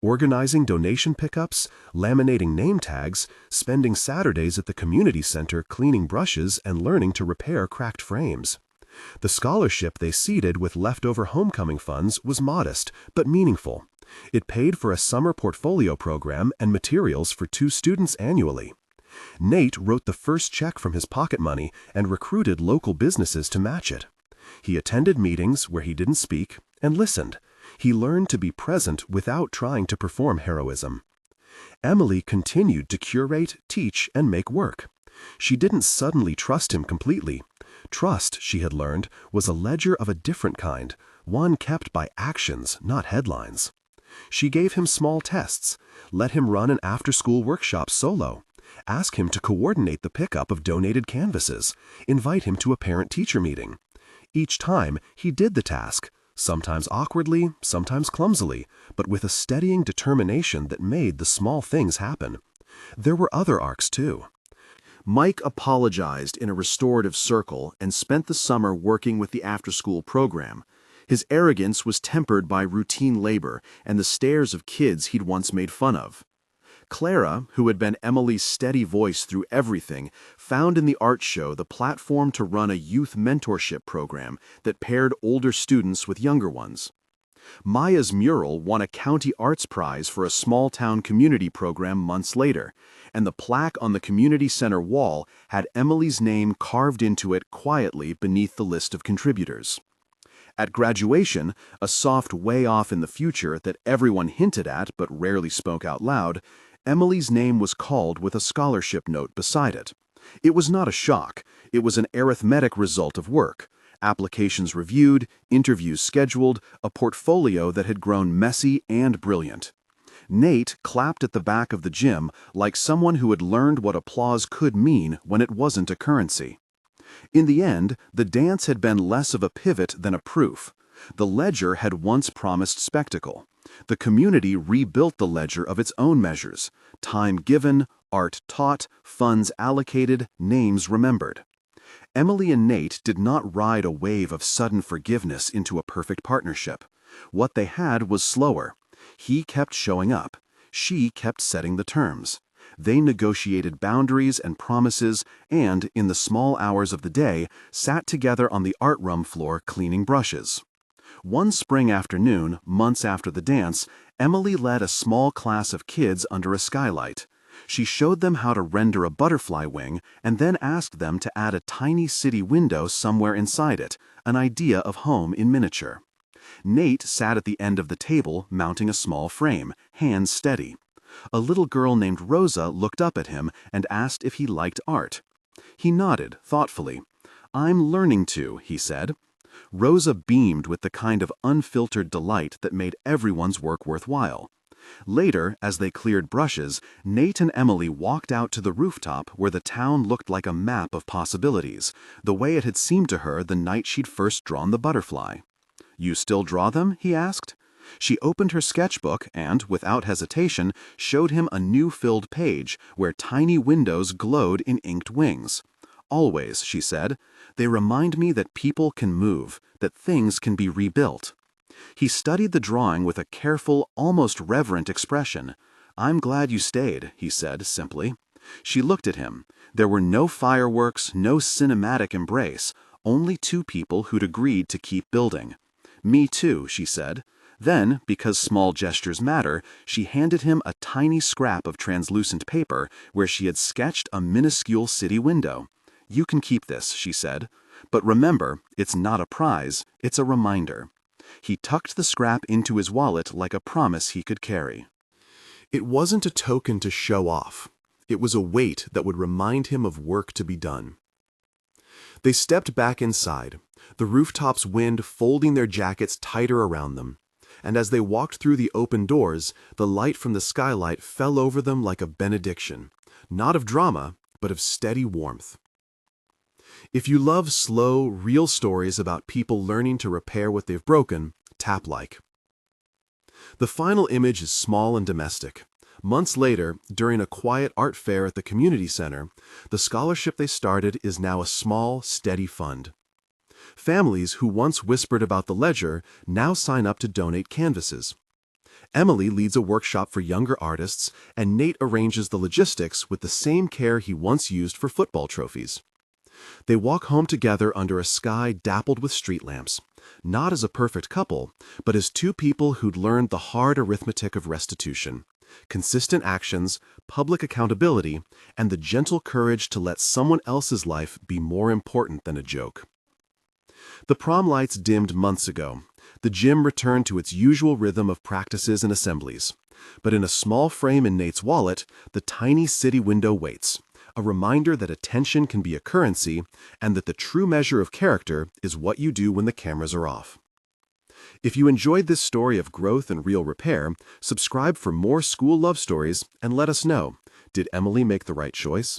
organizing donation pickups, laminating name tags, spending Saturdays at the community center cleaning brushes and learning to repair cracked frames. The scholarship they seeded with leftover homecoming funds was modest but meaningful. It paid for a summer portfolio program and materials for 2 students annually. Nate wrote the first check from his pocket money and recruited local businesses to match it. He attended meetings where he didn't speak and listened. He learned to be present without trying to perform heroism. Emily continued to curate, teach, and make work. She didn't suddenly trust him completely. Trust, she had learned, was a ledger of a different kind, one kept by actions, not headlines. She gave him small tests, let him run an after-school workshop solo, ask him to coordinate the pickup of donated canvases, invite him to a parent-teacher meeting. Each time, he did the task, sometimes awkwardly, sometimes clumsily, but with a steadying determination that made the small things happen. There were other arcs, too. Mike apologized in a restorative circle and spent the summer working with the after-school program. His arrogance was tempered by routine labor and the stares of kids he'd once made fun of. Clara, who had been Emily's steady voice through everything, found in the art show the platform to run a youth mentorship program that paired older students with younger ones. Maya's mural won a county arts prize for a small-town community program months later, and the plaque on the community center wall had Emily's name carved into it quietly beneath the list of contributors. At graduation, a soft way off in the future that everyone hinted at but rarely spoke out loud, Emily's name was called with a scholarship note beside it. It was not a shock. It was an arithmetic result of work. Applications reviewed, interviews scheduled, a portfolio that had grown messy and brilliant. Nate clapped at the back of the gym like someone who had learned what applause could mean when it wasn't a currency. In the end, the dance had been less of a pivot than a proof. The ledger had once promised spectacle. The community rebuilt the ledger of its own measures: time given, art taught, funds allocated, names remembered. Emily and Nate did not ride a wave of sudden forgiveness into a perfect partnership. What they had was slower. He kept showing up. She kept setting the terms. They negotiated boundaries and promises and, in the small hours of the day, sat together on the art room floor cleaning brushes. One spring afternoon, months after the dance, Emily led a small class of kids under a skylight. She showed them how to render a butterfly wing and then asked them to add a tiny city window somewhere inside it, an idea of home in miniature. Nate sat at the end of the table mounting a small frame, hands steady. A little girl named Rosa looked up at him and asked if he liked art. He nodded thoughtfully. "I'm learning to," he said. Rosa beamed with the kind of unfiltered delight that made everyone's work worthwhile. Later, as they cleared brushes, Nate and Emily walked out to the rooftop where the town looked like a map of possibilities, the way it had seemed to her the night she'd first drawn the butterfly. "You still draw them?" he asked. She opened her sketchbook and, without hesitation, showed him a new filled page where tiny windows glowed in inked wings. "Always," she said. "They remind me that people can move, that things can be rebuilt." He studied the drawing with a careful, almost reverent expression. "I'm glad you stayed," he said simply. She looked at him. There were no fireworks, no cinematic embrace, only two people who'd agreed to keep building. "Me too," she said. Then, because small gestures matter, she handed him a tiny scrap of translucent paper where she had sketched a minuscule city window. "You can keep this," she said. "But remember, it's not a prize, it's a reminder." He tucked the scrap into his wallet like a promise he could carry. It wasn't a token to show off. It was a weight that would remind him of work to be done. They stepped back inside, the rooftops wind folding their jackets tighter around them. And as they walked through the open doors, the light from the skylight fell over them like a benediction, not of drama, but of steady warmth. If you love slow, real stories about people learning to repair what they've broken, tap like. The final image is small and domestic. Months later, during a quiet art fair at the community center, the scholarship they started is now a small, steady fund. Families who once whispered about the ledger now sign up to donate canvases. Emily leads a workshop for younger artists, and Nate arranges the logistics with the same care he once used for football trophies. They walk home together under a sky dappled with street lamps, not as a perfect couple, but as two people who'd learned the hard arithmetic of restitution, consistent actions, public accountability, and the gentle courage to let someone else's life be more important than a joke. The prom lights dimmed months ago. The gym returned to its usual rhythm of practices and assemblies. But in a small frame in Nate's wallet, the tiny city window waits, a reminder that attention can be a currency and that the true measure of character is what you do when the cameras are off. If you enjoyed this story of growth and real repair, subscribe for more school love stories and let us know, did Emily make the right choice?